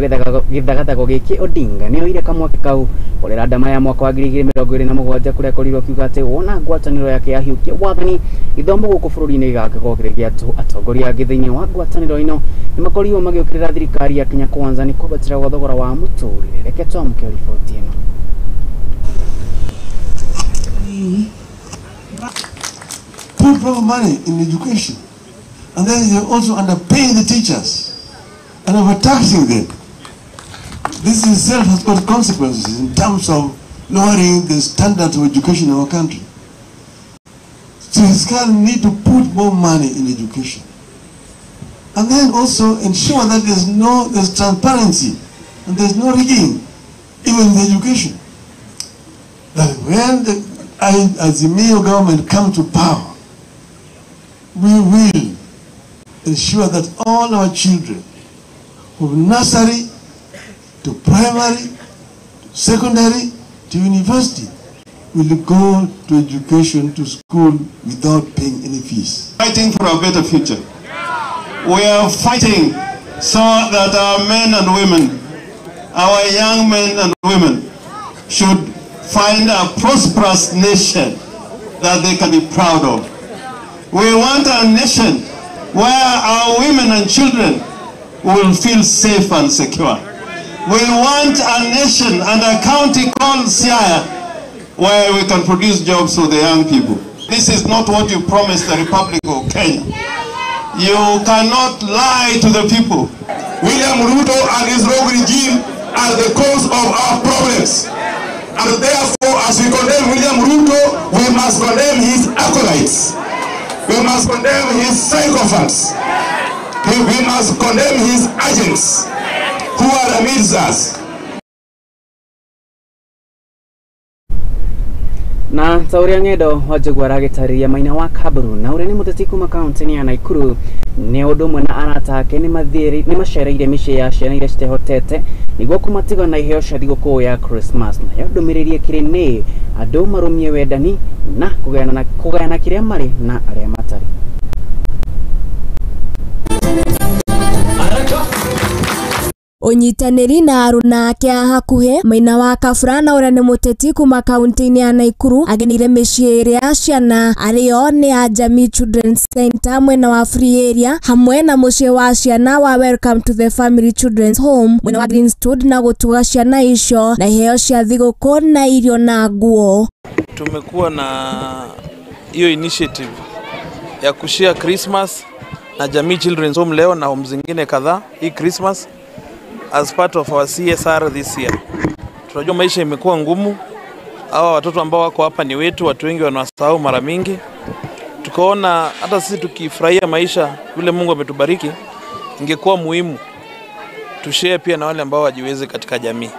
githagatago giki Odinga ni oire kamwake kau kurira ndama ya mwaka wa 2027 kuria korirwo kiuga ati wona ngwataniro yake yahiukia wathani ithomo guku bururi-ini igakorwo kirigia tu atongoria angi thiini wa ngwataniro ino ni makorirwo magiukirira thirikari ya Kenya Kwanza ni kubatira gwa thogora wa muturire. Reke twamũke riboti ino. Put more money in education, and then they also underpaying the teachers and overtaxing them. This itself has got consequences in terms of lowering the standards of education in our country. So we need to put more money in education, and then also ensure that there's transparency and there's no rigging, even in the education. That when the Azimio government come to power, we will ensure that all our children from nursery to primary, to secondary, to university will go to education, to school without paying any fees. Fighting for a better future. We are fighting so that our men and women, our young men and women should find a prosperous nation that they can be proud of. We want a nation where our women and children will feel safe and secure. We want a nation and a county called Siaya where we can produce jobs for the young people. This is not what you promised the Republic of Kenya. You cannot lie to the people. William Ruto and his rogue regime are the cause of our problems. And therefore, as we condemn William Ruto, we must condemn his acolytes. We must condemn his sycophants. We must condemn his agents who are amidst us. Na tauria ngedo wajugwa ragitaria maina wa Kaburu na ureni muteti kuma kaunti ya Naikuru ne odumwe na arata ake ni mashereire mishe ya ciana iria citehotete niguo kumatiga na iheo cia thigũkũ ya Christmas na yandũmĩrĩrie kĩrĩ andũ marũmie wendani na kũgayana kĩrĩa marĩ na arĩa matarĩ. Unyitanĩri na aruna ake a hakuhĩ Maina wa Kabura na ũrĩa nĩ mũteti kuma kaunti-inĩ ya Naikuru agenire mĩciĩ ĩrĩa ya ciana arĩo nĩ ya Jamii Children's Center mwena wa Free Area hamwe na mũciĩ wa ciana wa Welcome to the Family Children's Home mwena wa Greenstood na gũtuga ciana icio na iheo cia thigũkũ na irio na nguo. Tumekuwa na hiyo initiative ya kushare Christmas na Jamii Children's Home leo na home zingine kadhaa hii Christmas as part of our CSR this year. Tunajua maisha imekuwa ngumu. Hawa watoto ambao wako hapa ni wetu, watu wengi wanawasahau mara mingi. Tukaona hata sisi tukifurahia maisha vile Mungu ametubariki, ingekuwa muhimu tushare pia na wale ambao wajiweze katika jamii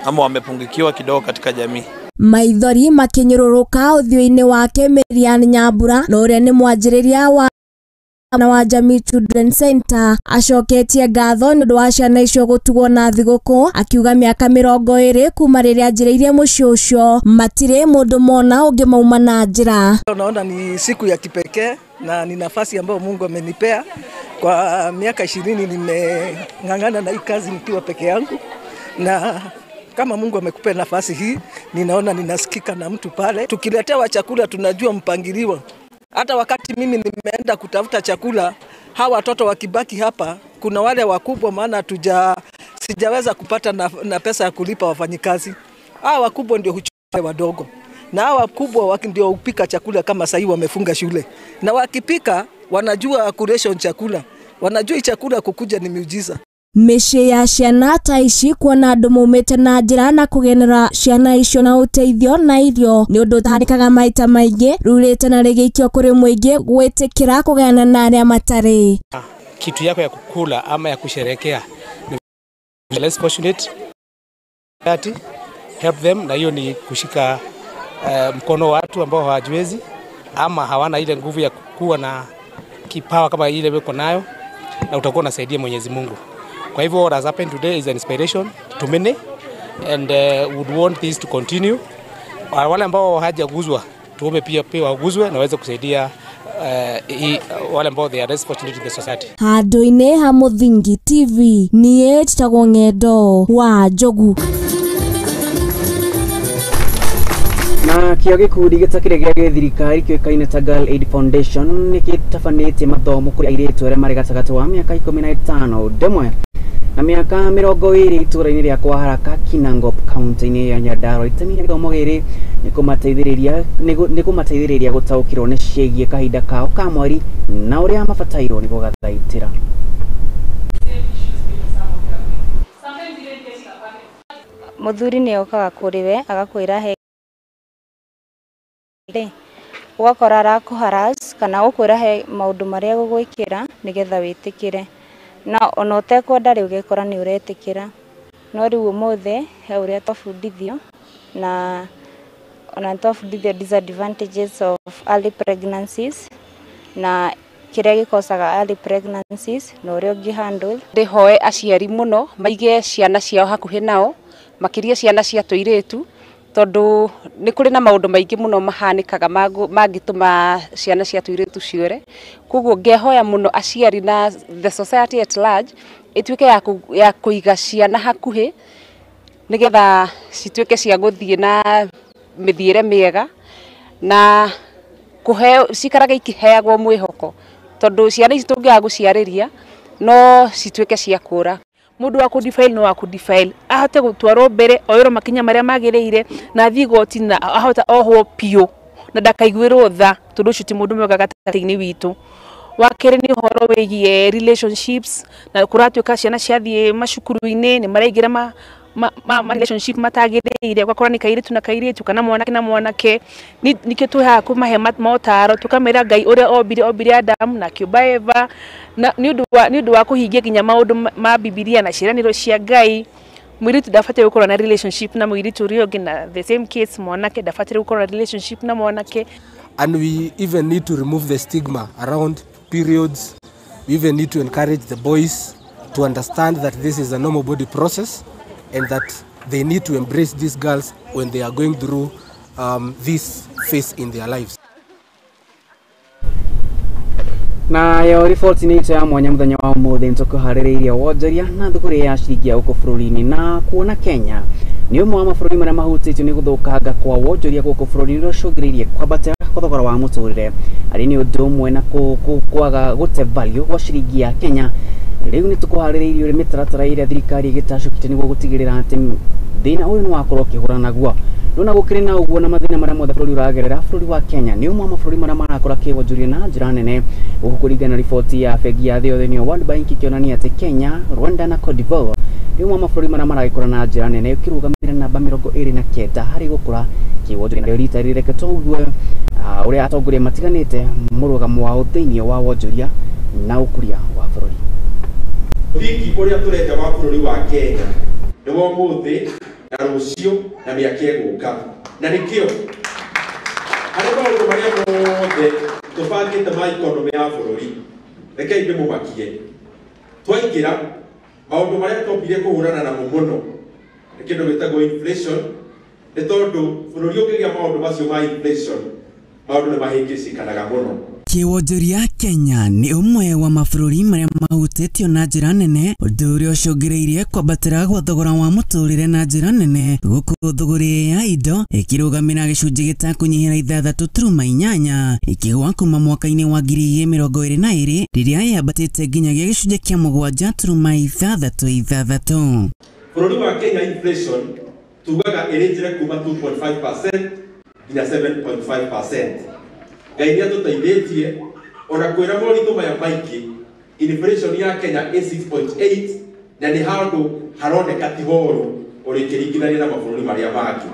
ama wamepungukiwa kidogo katika jamii. Maithori makinyururuka uthio-inĩ wake Miriam Nyambura na ũrĩa nĩ mwanjĩrĩria wa Jamii Children's Center acoketie ngatho nĩ ũndũ wa ciana icio gũtugwo na thigũkũ akiuga mĩaka 20 kuma rĩrĩa anjĩrĩirie mũciĩ ũcio matirĩ mũndũ mona ũngĩ mauma na njĩra. Naona ni siku ya kipekee na ni nafasi ambayo Mungu amenipea. Kwa miaka 20 nimeng'ang'ana na hii kazi nikiwa peke yangu, na kama Mungu amekupea nafasi hii, ninaona ninasikika na mtu pale. Tukiletewa chakula tunajua mpangiliwa. Hata wakati mimi nimeenda kutafuta chakula, hawa watoto wakibaki hapa, kuna wale wakubwa maana sijaweza kupata na pesa ya kulipa wafanyikazi. Hawa wakubwa ndio huchukua wadogo. Na hawa wakubwa ndio hupika chakula kama sasa hivi wamefunga shule. Na wakipika wanajua kuration chakula. Wanajua chakula kukuja ni miujiza. Mĩciĩ ya ciana ta ici kuona andũ maumĩte na njĩra na kũgenera ciana icio na ũteithio na irio nĩ ũndũ ũtahanĩkaga maita maingĩ, rurĩte na rĩgĩikio kũrĩ mũingĩ gwĩtĩkĩra kũgayana na arĩa matarĩ. Kitu yako ya kukula ama ya kusherehekea ni less fortunate, help them, na hiyo ni kushika mkono watu ambao hawajiwezi ama hawana ile nguvu ya kuwa na kipawa kama ile weko nayo, na utakuwa unasaidia Mwenyezi Mungu. Kwa hivyo what has happened today is an inspiration to many, and would want this to continue. Wale ambao hajaguzwa tuombe pia waguzwe na waweze kusaidia wale ambao they are less fortunate in the society. Handũ-inĩ ha Mũthingi TV niĩ njĩtagwo Ng'endo wa Njogu. Na kĩo gĩkundi gĩtakĩrĩ gĩa gĩthirikari kĩoĩkaine ta Girl Aid Foundation nĩ gĩtabanĩtie mathomo kũrĩ airĩtu arĩa marĩ gatagatĩ wa mĩaka 15 ndemwe na mĩaka 20 itũũra-inĩ rĩa kwa Haraka Kinangop kaunti-inĩ ya Nyandarua. Itemi rĩa gĩthomo gĩkĩ nĩ kũmateithĩrĩria gũtaũkĩrwo nĩ ciĩgiĩ kahinda kao ka mweri na ũrĩa mabatairwo nĩ gũgathaitĩra. Mũthuri nĩ okaga kũrĩ we agakwĩra ugakora arakũharass kana gũkwĩra he maũndũ marĩa gũgwĩkĩra nĩgetha wĩtĩkĩre, na ona ũtekwenda rĩu ũgekora nĩ ũretĩkĩra. No rĩu ũmũthĩ he ũrĩa twabundithio na ona twabundithio disadvantages of early pregnancies na kĩrĩa gĩkosaga early pregnancies na ũrĩa ũngĩhandle. Ndĩhoe aciari mũno maige ciana ciao hakuhĩ nao makĩria ciana cia tũirĩtu, tondu nĩ kũrĩ na maũndũ maingĩ mũno mahanĩkaga mangĩtũma ciana cia tũirĩtu ciore. Koguo ngĩhoya mũno aciari na the society at large ĩtuĩke ya kũiga ciana hakuhĩ nĩgetha cituĩke cia gũthiĩ na mĩthiĩre mĩega na cikarage ikĩheagwo mwĩhoko, tondu ciana ici tũngĩaga gũciarĩria no cituĩke cia kũra. Mundu wa kudefile no wa kudefile ahote gutwarwo mbere oyero makinya maria magĩrĩire na athii goti na ahota ohwo pio na ndakaiguĩrwo tha, tondu ũcio ti mũndũ mwega gatagatĩ-inĩ witũ. Wakere ni ũhoro wĩgiĩ relationships na kũratuĩka ciana ciathiĩ macukuru-inĩ nĩ maraingĩra relationship matagirire gwakora ni kairitu na kairitu kana mwanake na mwanake nikio tuha kumahe motaro tukamera Ngai uria obire Adam na kiuba Eva na ni undu wa kuhingia kinya maundu ma Biblia na ciraniro cia Ngai. Mwiritu ndafatire gukorwo na relationship na mwiritu uria ungi na the same case mwanake ndafatire gukorwo na relationship na mwanake. And we even need to remove the stigma around periods. We even need to encourage the boys to understand that this is a normal body process and that they need to embrace these girls when they are going through this phase in their lives. Na yo report ni ya mwanya muthenya wa muthe ntukuhariria wonjoria na thukuri ya ciringi ya uko bururi-ini na kuona Kenya ni umwe wa mabũrũri maria mahutĩtio ni guthũkanga kwa wonjoria guku bururi-ini ucũngĩrĩirie kwambatĩra kwa thogora wa mũtũrĩre arĩ ni ũndũ ũmwe na kwaga gũte value wa ciringi ya Kenya. Rĩu ni tukuharĩrĩirie ũrĩa mĩtaratara ĩrĩa thirikari ĩgĩtacũkĩte nĩguo gũtigĩrĩra atĩ thĩna ũyũ nĩ wakorwo ũkĩhũrana naguo. Rĩu gũkĩrĩ na ũguo na mathĩna marĩa mothe bũrũri ũragerera, bũrũri wa Kenya nĩ ũmwe wa mabũrũri marĩa marakora kĩwonjoria na njĩra nene. Gũkũ kũringana na riboti ya bengi ya thĩ yothe nĩyo World Bank ĩkĩonania atĩ Kenya, Rwanda na Cote d'Ivoire nĩ ũmwe wa mabũrũri marĩa maragĩkũra na njĩra nene ũkĩrũgamĩrĩra namba 29 harĩ gũkũra kĩwonjoria. Narĩo rita rĩrĩ reke tũigue ũrĩa atongoria matiganĩte mũrũgamo wao thĩinĩ wa wonjoria na ũkũria wa bũrũri. Ũthingi ũrĩa tũrenda wa bũrũri wa Kenya nĩ wa ũmũthĩ na rũciũ na mĩaka ĩgũka, na nĩkĩo harĩ maũndũ marĩa mothe tũbangĩte ma ikonomi ya bũrũri rekei ndĩmũmakie. Twaingĩra maũndũ marĩa twambire kũhũrana namo mũno nĩ kĩndũ gĩtagwo inflation, nĩ tondũ bũrũri ũngĩgĩa maũndũ macio ma inflation maũndũ nĩ mahĩngĩcikanaga mũno. Kĩwonjoria Kenya nĩ ũmwe wa mabũrũri marĩa mahutĩtio na njĩra nene, ũndũ ũrĩa ũcũngĩrĩirie kwambatĩra gwa thogora wa mũtũrĩre na njĩra nene, gũkũ thũgũrĩ ya indo ĩkĩrũgamĩra gĩcunjĩ gĩtakunyihĩra 3.8 ĩkĩgwa kuma mwaka-inĩ wa 2022 rĩrĩa yambatĩte nginyagia gĩcunjĩ kĩa 7.66. Bũrũri wa Kenya inflation tugaga ĩrĩnjire kuma 2.5% nginya 7.5%. Ngai nĩ atũteithĩtie ona kwĩra moritũ maya maingĩ, inflation ya Kenya ĩ 6.8 na nĩ handũ haroneka ti horu ũrĩkĩringithania na mabũrũri marĩa mangĩ.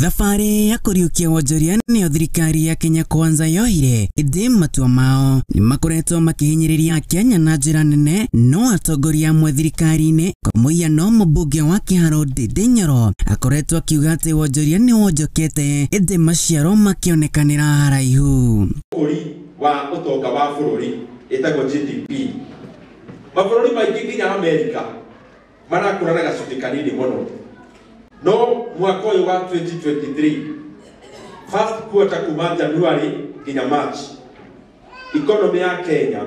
Thabarĩ ya kũriũkia wonjoria nĩyo thirikari ya Kenya Kwanza yohire, ĩndĩ matua mao nĩ makoretwo makĩhinyĩrĩria Kenya na njĩra nene, no atongoria amwe thirikari-inĩ kwa mũhiano mũmbunge wa Kĩharo Ndĩndĩ Nyoro akoretwo akiuga atĩ wonjoria nĩ wonjokete, ĩndĩ maciaro makĩonekanĩra haraihu. Ũkũri wa ũtonga wa bũrũri ĩtagwo GDP, mabũrũri maingĩ nginya Amerika marakũra na gacunjĩ kanini mũno. No mwaka ũyũ wa 2023 first quarter kuma January nginya March economy ya Kenya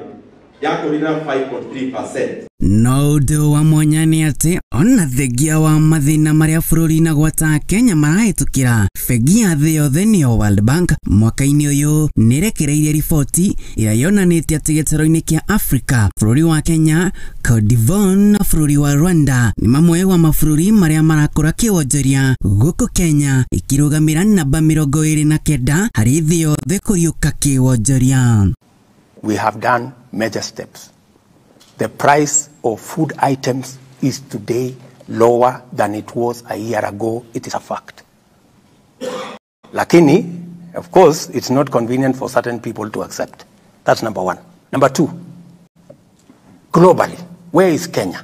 yakũrire 5.3%. No ũndũ wa mwanya nĩ atĩ ona thengia wa mathĩna marĩa bũrũri na gwata Kenya marahĩtũkĩra, bengi ya thĩ yothe nĩyo World Bank mwaka-inĩ ũyũ nĩrekereirie riboti ĩrĩa yonanĩtie atĩ gĩtarũ-inĩ kĩa Africa bũrũri wa Kenya, Cote d'Ivoire na bũrũri wa Rwanda nĩ mamwe wa mabũrũri marĩa marakũra kĩwonjoria, gũkũ Kenya ĩkĩrũgamĩra namba 29 harĩ thĩ yothe kũriũka kĩwonjoria. We have done major steps. The price of food items is today lower than it was a year ago. It is a fact. Lakini, of course, it's not convenient for certain people to accept. That's number one. Number two, globally, where is Kenya?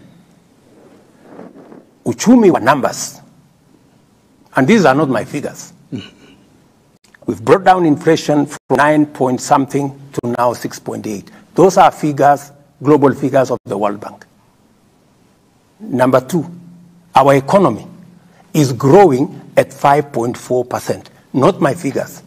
Uchumi wa numbers, and these are not my figures. We've brought down inflation from 9 point something to now 6.8. Those are figures, global figures of the World Bank. Number two, our economy is growing at 5.4%. Not my figures,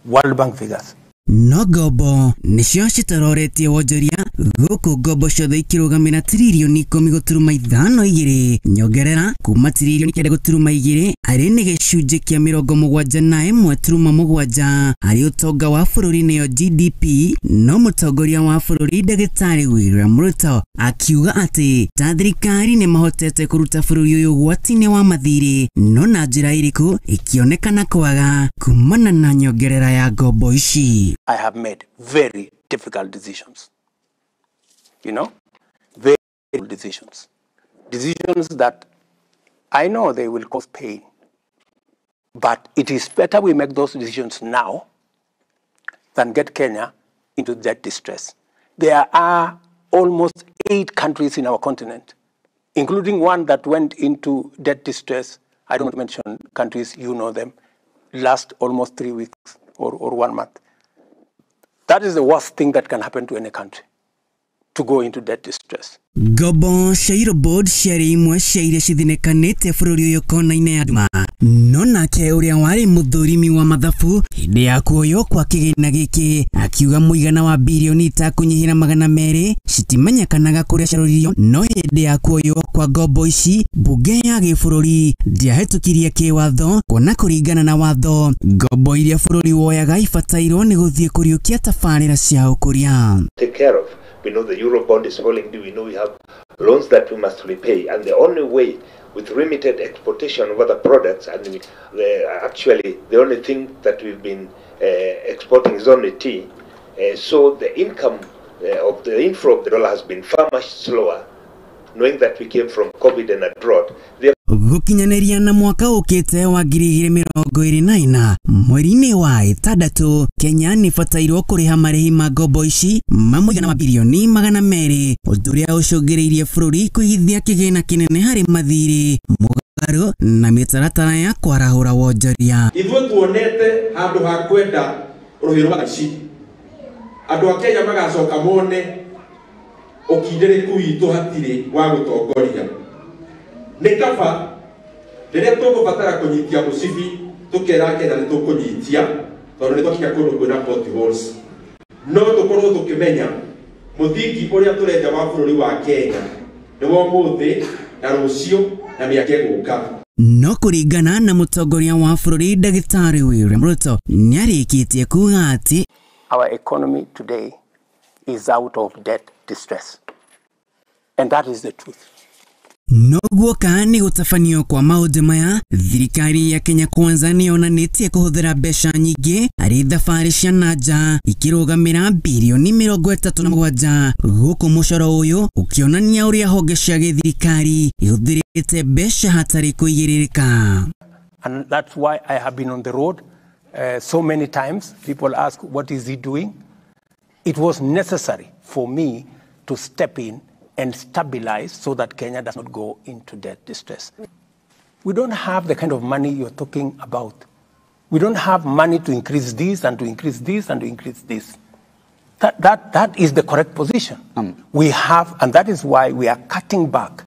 World Bank figures. No ngombo nĩcio citaroretie wonjoria, gũkũ ngombo ciothe ikĩrũgamĩra tiririoni 10.52, nyongerera kuma tiririoni 9.2 arĩ nĩ gĩcunjĩ kĩa 71.7 harĩ ũtonga wa bũrũri nĩyo GDP. No mũtongoria wa bũrũri Ndagĩtarĩ William Ruto akiuga atĩ ta thirikari nĩ mahotete kũruta bũrũri ũyũ ũgwati-inĩ wa mathirĩ, no na njĩra ĩrĩkũ ĩkĩonekana kwaga kumana na nyongerera ya ngombo ici. I have made very difficult decisions. You know, very difficult decisions. Decisions that I know they will cause pain, but it is better we make those decisions now than get Kenya into debt distress. There are almost 8 countries in our continent, including one that went into debt distress. I don't mention countries, you know them, last almost 3 weeks or 1 month. That is the worst thing that can happen to any country, to go into debt distress. Gobo shairo board shari imwe shaire cithinekanite bururi uyu kona-ini ya nduma no nake uria wari muthurimi wa mathabu hindi ya kuoyo kwa kigina giki akiuga muigana wa bilioni itakunyihira magana meri citimenyekanaga kuria caroririo no hindi ya kuoyo kwa ngombo ici mbunge ya gibururi ndiahitukirie kiwatho kuona kuringana na watho ngombo iria bururi woyaga ibatairwo ni guthie kuriukia tabarira cia ukuria. We know the Eurobond is falling due. We know we have loans that we must repay. And the only way, with limited exportation of other products, and actually the only thing that we've been exporting is only tea. So the income of the inflow of the dollar has been far much slower, knowing that we came from COVID and a drought. Gukinyaneria na mwaka ukite wa 2024 mweri-ini wa ĩtandatũ Kenya ni batairwo kuriha marihi ma ngombo ici mamũigana wa bilioni magana meri ũndũ ũrĩa ũcũngĩrĩirie bũrũri kũigithia kĩgĩna kĩnene harĩ mathirĩ mũgarũ na mĩtaratara ya kwarahũra wonjoria. Ithuĩ tuonete handũ ha kwenda rũhĩ rwa ici andũ a Kenya magacoka mone ũkindĩrĩku witũ hatirĩ wa gũtongoria. Nĩ kaba rĩrĩa tũgũbatara kũnyitia mũcibi tũkera Kenya nĩ tũkũnyitia tondũ nĩ twakinya kũndũ kwĩna potholes no tũkorwo tũkĩmenya mũthingi ũrĩa tũrenja wa bũrũri wa Kenya nĩ wa ũmũthĩ na rũciũ na mĩaka ĩgũka. No kuringana na mutongoria wa bũrũri Ndagĩtarĩ William Ruto nĩarĩkĩtie kuuga atĩ our economy today is out of debt distress, and that is the truth. No guoka ni gutafanio kwa maundu maya thirikari ya Kenya Kwanza ni onanitie kuhuthira mbeca nyingi ari thabari cia nanja ikirugamira bilioni 37 guku mucoro uyu ukionania uria honge cia githirikari ihuthirite mbeca hatari kuigiririka. And that's why I have been on the road so many times. People ask, what is he doing? It was necessary for me to step in and stabilize so that Kenya does not go into debt distress. We don't have the kind of money you're talking about. We don't have money to increase this and to increase this and to increase this. That is the correct position. We have, and that is why we are cutting back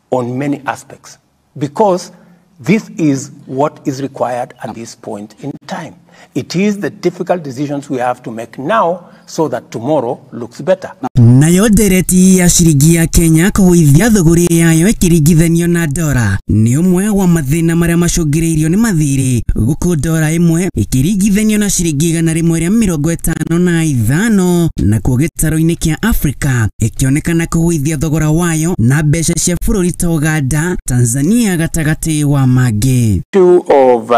on many aspects, because this is what is required at this point in time. It is the difficult decisions we have to make now so that tomorrow looks better. Nayo ndereti ya ciringi ya Kenya kũgũithia thũgũrĩ yayo ĩkĩringithanio na ndora nĩ ũmwe wa mathĩna marĩa macũngĩrĩirio nĩ mathirĩ gũkũ ndora ĩmwe ĩkĩringithanio na ciringi 155 nakuo gĩtaro-inĩ kĩa Africa ĩkĩonekana kũgũithia thogora wayo na mbeca cia bũrũri ta Uganda, Tanzania gatagatĩ wa mangĩ. Of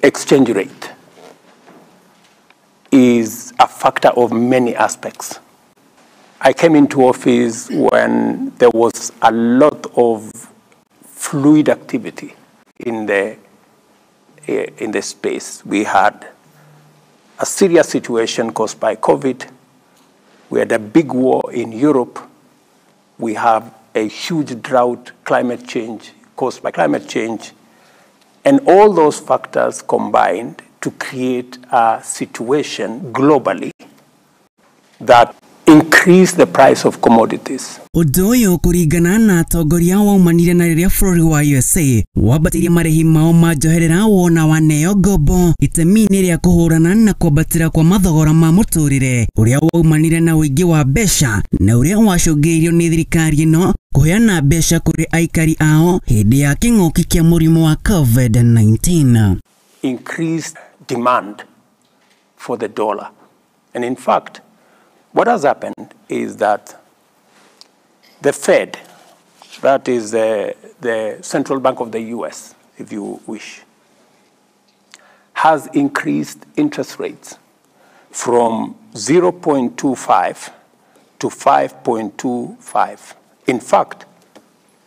exchange rate is a factor of many aspects. I came into office when there was a lot of fluid activity in the space. We had a serious situation caused by COVID. We had a big war in Europe. We have a huge drought, climate change, caused by climate change. And all those factors combined to create a situation globally that increase the price of commodities. Ũndũ ũyũ kũringana na atongoria waumanire na rĩrĩa bũrũri wa USA wambatirie marĩhi mao ma njoherera wona waneo ngombo itemi-inĩ rĩa kũhũrana na kwambatĩra kwa mathogora ma mũtũrĩre ũrĩa waumanire na ũingĩ wa mbeca na ũrĩa wacũngĩrĩirio nĩ thirikari ĩno kũheana mbeca kũrĩ aikari ao hĩndĩ ya kĩng'ũki kĩa mũrimũ wa COVID-19. Increased demand for the dollar. And in fact, what has happened is that the Fed, that is the central bank of the US, if you wish, has increased interest rates from 0.25 to 5.25. In fact,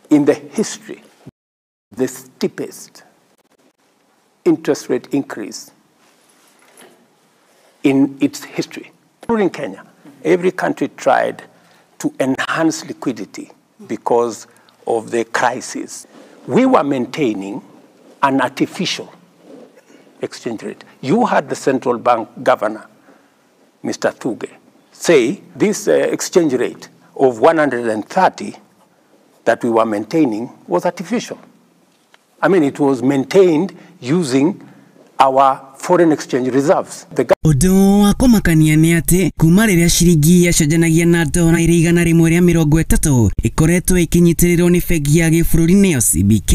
in the history the steepest interest rate increase in its history, including Kenya. Every country tried to enhance liquidity because of the crisis. We were maintaining an artificial exchange rate. You had the central bank governor, Mr. Thuge, say this exchange rate of 130 that we were maintaining was artificial. I mean, it was maintained using our foreign exchange reserves. Undu wa kumakania ni ati kuma riria ciringi yacenjanagia na dola irigana rimwe ria 30 ikoretwo ikinyitirirwo ni bengi ya gibũrũri niyo CBK,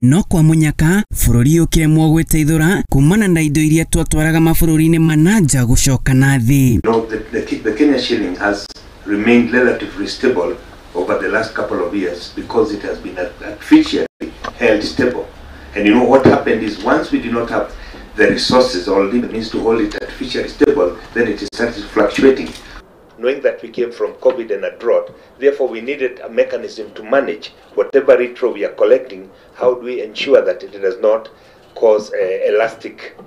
no kwa munyaka bũrũri ukiremwo gwĩteithũra kumana na indo iria twatwaraga mabũrũri-inĩ mananja gucoka na thi. The Kenya shilling has remained relatively stable over the last couple of years because it has been artificially held stable. And you know what happened is once we did not have the resources or the means to hold it artificially stable, then it started fluctuating. Knowing that we came from COVID and a drought, therefore we needed a mechanism to manage whatever retro we are collecting. How do we ensure that it does not cause elastic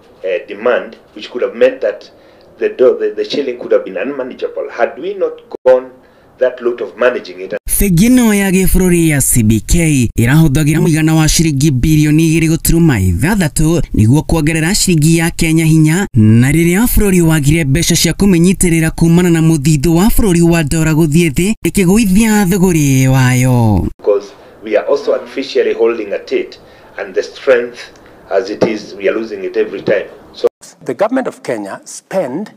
demand, which could have meant that the shilling could have been unmanageable had we not gone that route of managing it. Bengi no ya gĩbũrũri ya CBK ĩrahũthagĩra mũigana wa ciringi birioni 2.6 nĩguo kuongerera ciringi ya Kenya hinya, na rĩrĩa bũrũri wagire mbeca cia kũmĩnyitĩrĩra kumana na mũthithũ wa bũrũri wa dola gũthiĩ thĩ ĩkĩgũithia thũgũrĩ wayo. Because we are also artificially holding at it, and the strength as it is, we are losing it every time. So the government of Kenya spent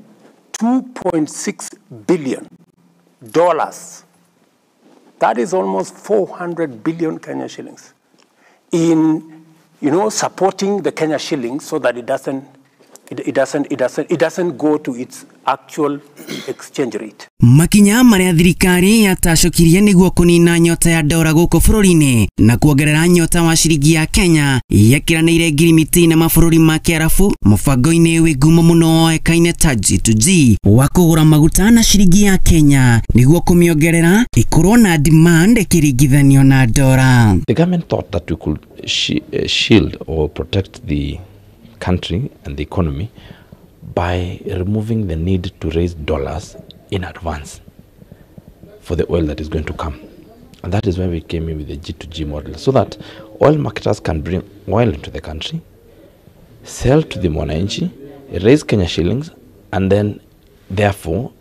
$2.6 billion. That is almost 400 billion Kenya shillings in, supporting the Kenya shilling so that it doesn't go to its actual exchange rate. Makinya maria thirikari yatacokirie niguo kunina nyota ya dola guku bũrũri-inĩ na kuongerera nyota wa ciringi ya Kenya yakiranĩire ngirimiti na mabũrũri ma Kiarabu mũbango-inĩ wĩ ngumo mũno oĩkaine ta G2G wa kũgũra maguta na ciringi ya Kenya niguo kũmĩongerera ĩkorwo na demand ĩkĩringithanio na dola. The government thought that we could shield or protect the country and the economy by removing the need to raise dollars in advance for the oil that is going to come. And that is why we came in with the G2G model, so that oil marketers can bring oil into the country, sell to the mwananchi, raise Kenya shillings, and then therefore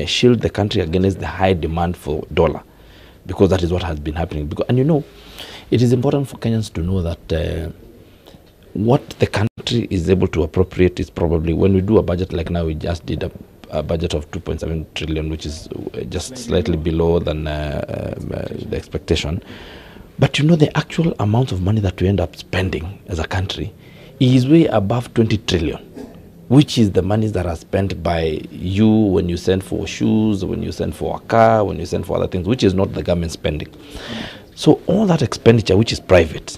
shield the country against the high demand for dollar, because that is what has been happening. And it is important for Kenyans to know that what the country is able to appropriate is probably, when we do a budget like now, we just did a budget of 2.7 trillion, which is just slightly below than the expectation. But the actual amount of money that we end up spending as a country is way above 20 trillion, which is the monies that are spent by you when you send for shoes, when you send for a car, when you send for other things, which is not the government spending. So all that expenditure, which is private,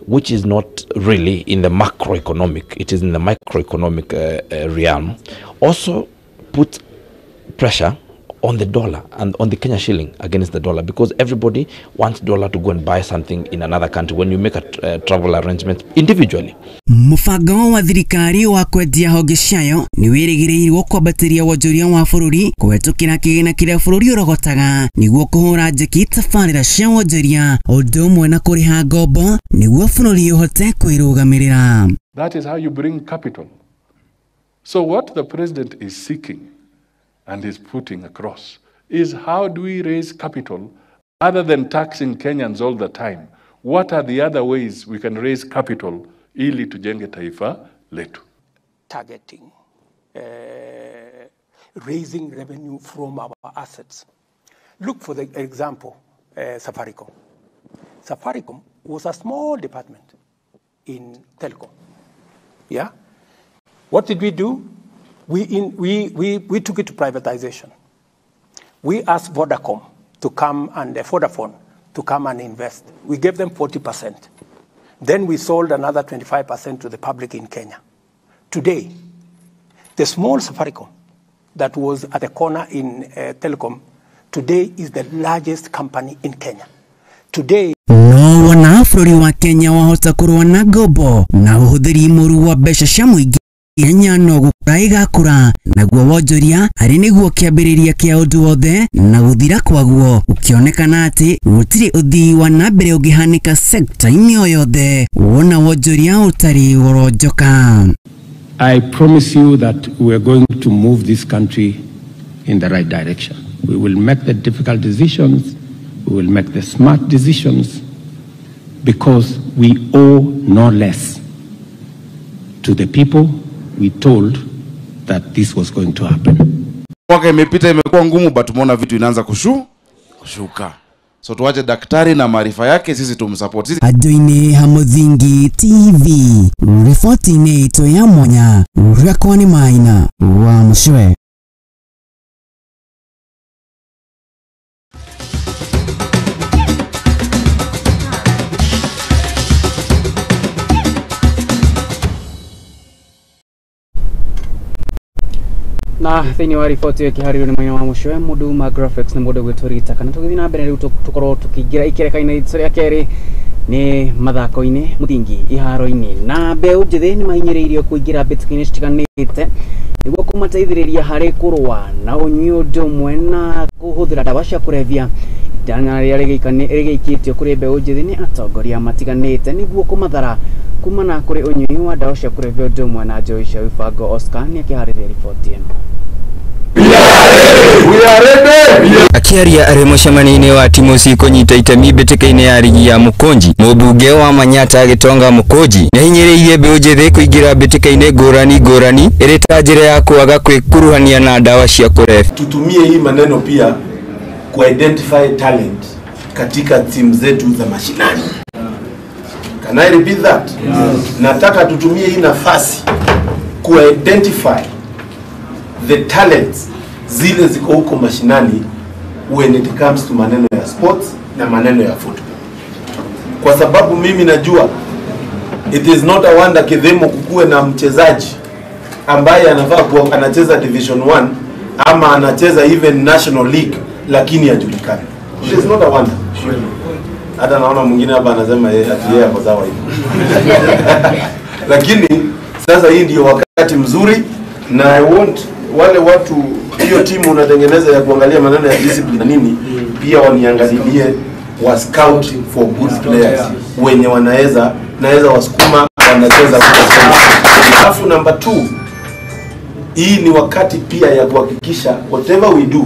which is not really in the macroeconomic, it is in the microeconomic realm, also put pressure on the dollar and on the Kenya shilling against the dollar, because everybody wants dollar to go and buy something in another country when you make a travel arrangement individually. Mũbango wa thirikari wa kwendia honge ciayo nĩ wĩrĩgĩrĩirwo kwambatĩria wonjoria wa bũrũri kũhetũkĩra kĩgĩna kĩrĩa bũrũri ũrogotaga nĩguo kũhũra njeki tabarĩra cia wonjoria ũndũ ũmwe na kũrĩha ngombo nĩguo bũrũri ũhote kwĩrũgamĩrĩra. That is how you bring capital. So what the president is seeking and is putting across is, how do we raise capital other than taxing Kenyans all the time? What are the other ways we can raise capital ili tujenge taifa letu? Targeting, raising revenue from our assets. Look, for the example, Safaricom. Safaricom was a small department in telecom. Yeah? What did we do? We took it to privatization. We asked Vodafone to come and invest. We gave them 40%. Then we sold another 25% to the public in Kenya. Today, the small Safaricom that was at the corner in telecom, today is the largest company in Kenya. Today, no one bũrũri wa Kenya wahota kũrũa na ngombo na ũhũthĩri mũru wa mbeca cia mũingĩ Kenya no gũkũra igakũra naguo wonjoria arĩ nĩguo kĩambĩrĩria kĩa ũndũ wothe na gũthira kwaguo ukionekana atĩ gũtirĩ ũthii wa na mbere ũngĩhanĩka sekta-inĩ o yothe wona wonjoria ũtarĩ woronjoka. I promise you that we are going to move this country in the right direction. We will make the difficult decisions, we will make the smart decisions, because we owe no less to the people we told that this was going to happen. Mwaka imepita imekuwa ngumu, but tumeona vitu inaanza kushuka. So tuache daktari na maarifa yake, sisi tumsupport. Adoine Hamothingi TV, ripoti ito ya mwanya, Rakwani Maina wa Mshwe. Na thini wa ripoti ya kihariro ni Maina wa Mshwe, mudu ma graphics na mudu gwetorita kana tugithi na mbere riu tukorwo tukigira ikereka-ini ya keri ni mathako-ini muthingi iharo-ini na mbeu njithi ni mahinyiriirio kuingira mbĩtĩka-inĩ citiganĩte niguo kũmateithĩrĩria harĩ kũrũa na ũnyui ũndũ ũmwe na kũhũthĩra ndawa cia kũrebia. Itanya rĩrĩa rĩgĩikĩtio kũrĩ mbeu njithi ni atongoria matiganĩte niguo kũmathara kumana kũrĩ ũnyui wa ndawa cia kũrebia ũndũ ũmwe na njũĩ cia Ibango. Oscar nĩ akĩharĩria riboti ĩno. Akiaria arĩ mũcemanio-inĩ wa timu kũnyita itemi mbĩtĩka-inĩ ya rigi ya Mũkũnji, mũmbunge wa Manyata Gĩtonga Mũkũnji nĩahinyĩrĩirie mbeũ njĩthĩ kũingĩra mbĩtĩka-inĩ ngũrani ĩrĩ ta njĩra ya kwaga kwĩkuruhania na ndawa cia kũrebia. Tutumie hii maneno pia ku-identify talent katika timu zetu za mashinani. Can I repeat that? Yes. Nataka tutumie hii nafasi ku-identify the talents zile ziko huko mashinani when it comes to maneno ya sports na maneno ya football. Kwa sababu mimi najua it is not a wonder Kidhemo kukue na mchezaji ambaye anafaa kuwa anacheza division 1 ama anacheza even national league lakini hajulikani. It is not a wonder. Hata naona mwingine hapa anasema ati yeye hapo sawa hivi. Lakini sasa hii ndio wakati mzuri na I want wale watu hiyo timu unatengeneza ya kuangalia maneno ya discipline na nini pia waniangalilie wa scout for good players wenye wanaweza wasukuma wanacheza kwa. Alafu number 2, hii ni wakati pia ya kuhakikisha whatever we do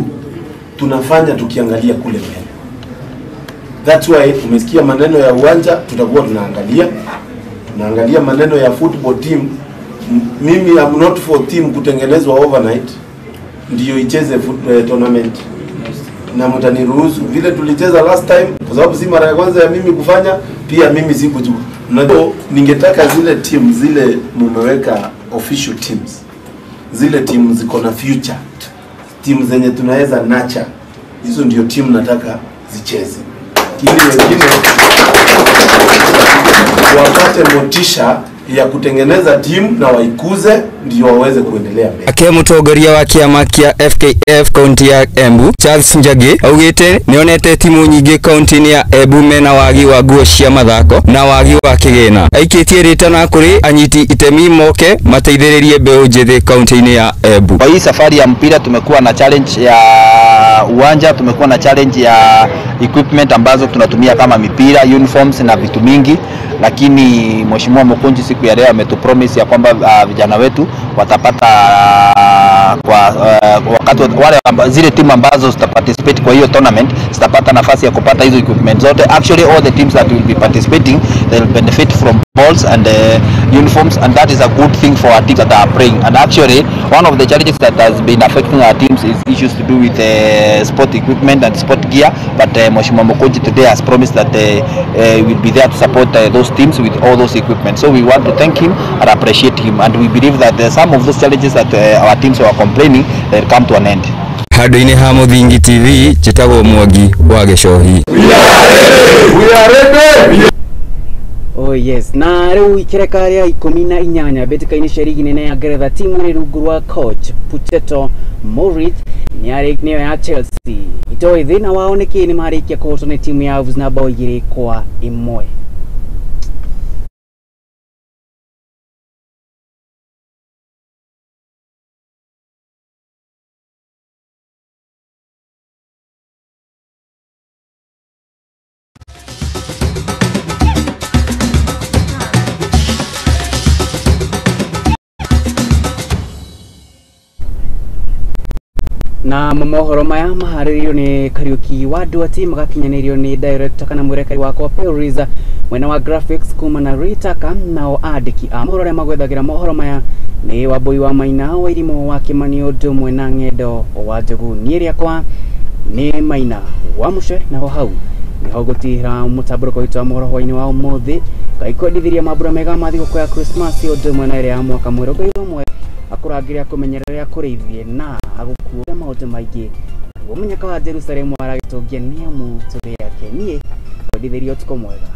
tunafanya tukiangalia kule mbele. That's why umesikia maneno ya uwanja tutakuwa tunaangalia maneno ya football team. Mimi am not for team kutengenezwa overnight ndio icheze tournament na mtaniruhusu vile tulicheza last time, kwa sababu si mara ya kwanza ya mimi kufanya, pia mimi sikujua. Unajua ningetaka zile team zile mumeweka official teams, zile team ziko na future, team zenye tunaweza nurture, hizo ndio team nataka zicheze ili wengine wapate motisha ya kutengeneza timu na waikuze ndio waweze kuendelea mbele. Ake mũtongoria wa kĩama kĩa FKF kaunti ya Embu Charles Njagi augĩte nĩonete timu nyingĩ kaunti-inĩ ya Embu mena wagi wa nguo cia mathako na wagi wa kĩgĩna. Aikĩtie rĩtana kũrĩ anyiti itemi moke mateithĩrĩrie mbeũ njĩthĩ kaunti-inĩ ya Embu. Kwa hii safari ya mpira tumekuwa na challenge ya uwanja, tumekuwa na challenge ya equipment ambazo tunatumia kama mipira, uniforms na vitu mingi, lakini Mheshimiwa Mũkũnji siku ya leo ametupromise ya kwamba vijana wetu watapata wakati wale zile timu ambazo zitaparticipate kwa hiyo tournament zitapata nafasi ya kupata hizo equipment zote. Actually all the teams that will be participating they will benefit from balls and uniforms, and that is a good thing for our teams that are playing. And actually one of the challenges that has been affecting our teams is issues to do with sport equipment and sport gear, but Mheshimiwa Mũkũnji today has promised that will be there to support those teams with all those equipment. So we want to thank him and appreciate him, and we believe that some of those challenges that our teams were complaining will come to an end. Handũ-inĩ ha Mũthingi TV njĩtagwo Mwangi wa Gĩcohi. We are ready. Oh yes, na rĩu ikereka rĩa 18 mbĩtĩka-inĩ cia rigi nene ya Ngeretha timu ĩrĩ rungu rwa coach Mutino niyo ya Chelsea. Itoĩ thĩna wao nĩ kĩĩ nĩ marĩkia kũhotwo nĩ timu ya Wolves na bao 2-1. Na mohoro maya maharirio ni Kariuki wa Duati magakinyanirio ni director kana murekari wako Pelriza mwena wa graphics kuma na Ritaka nao andiki a mohoro ya magwethagira mohoro maya ni Waboi wa Maina wa irimo wa Kimani Odo mwena Ngedo wa Jogu niria kwa ni Maina wa Mushe na hau ni hogotira mutaburo ko itwa Mohoro Hwaini wa umuthi kaikodithiria mabura mega mathiko kwa Christmas Odo mwena ire ya mwaka mwerogo imwe akuragiria kumenyerera kurithie na agukua maundu maingi umunyaka wa Jerusalem aragitungia ni amu turi yake nie kodithirio tuko mwega.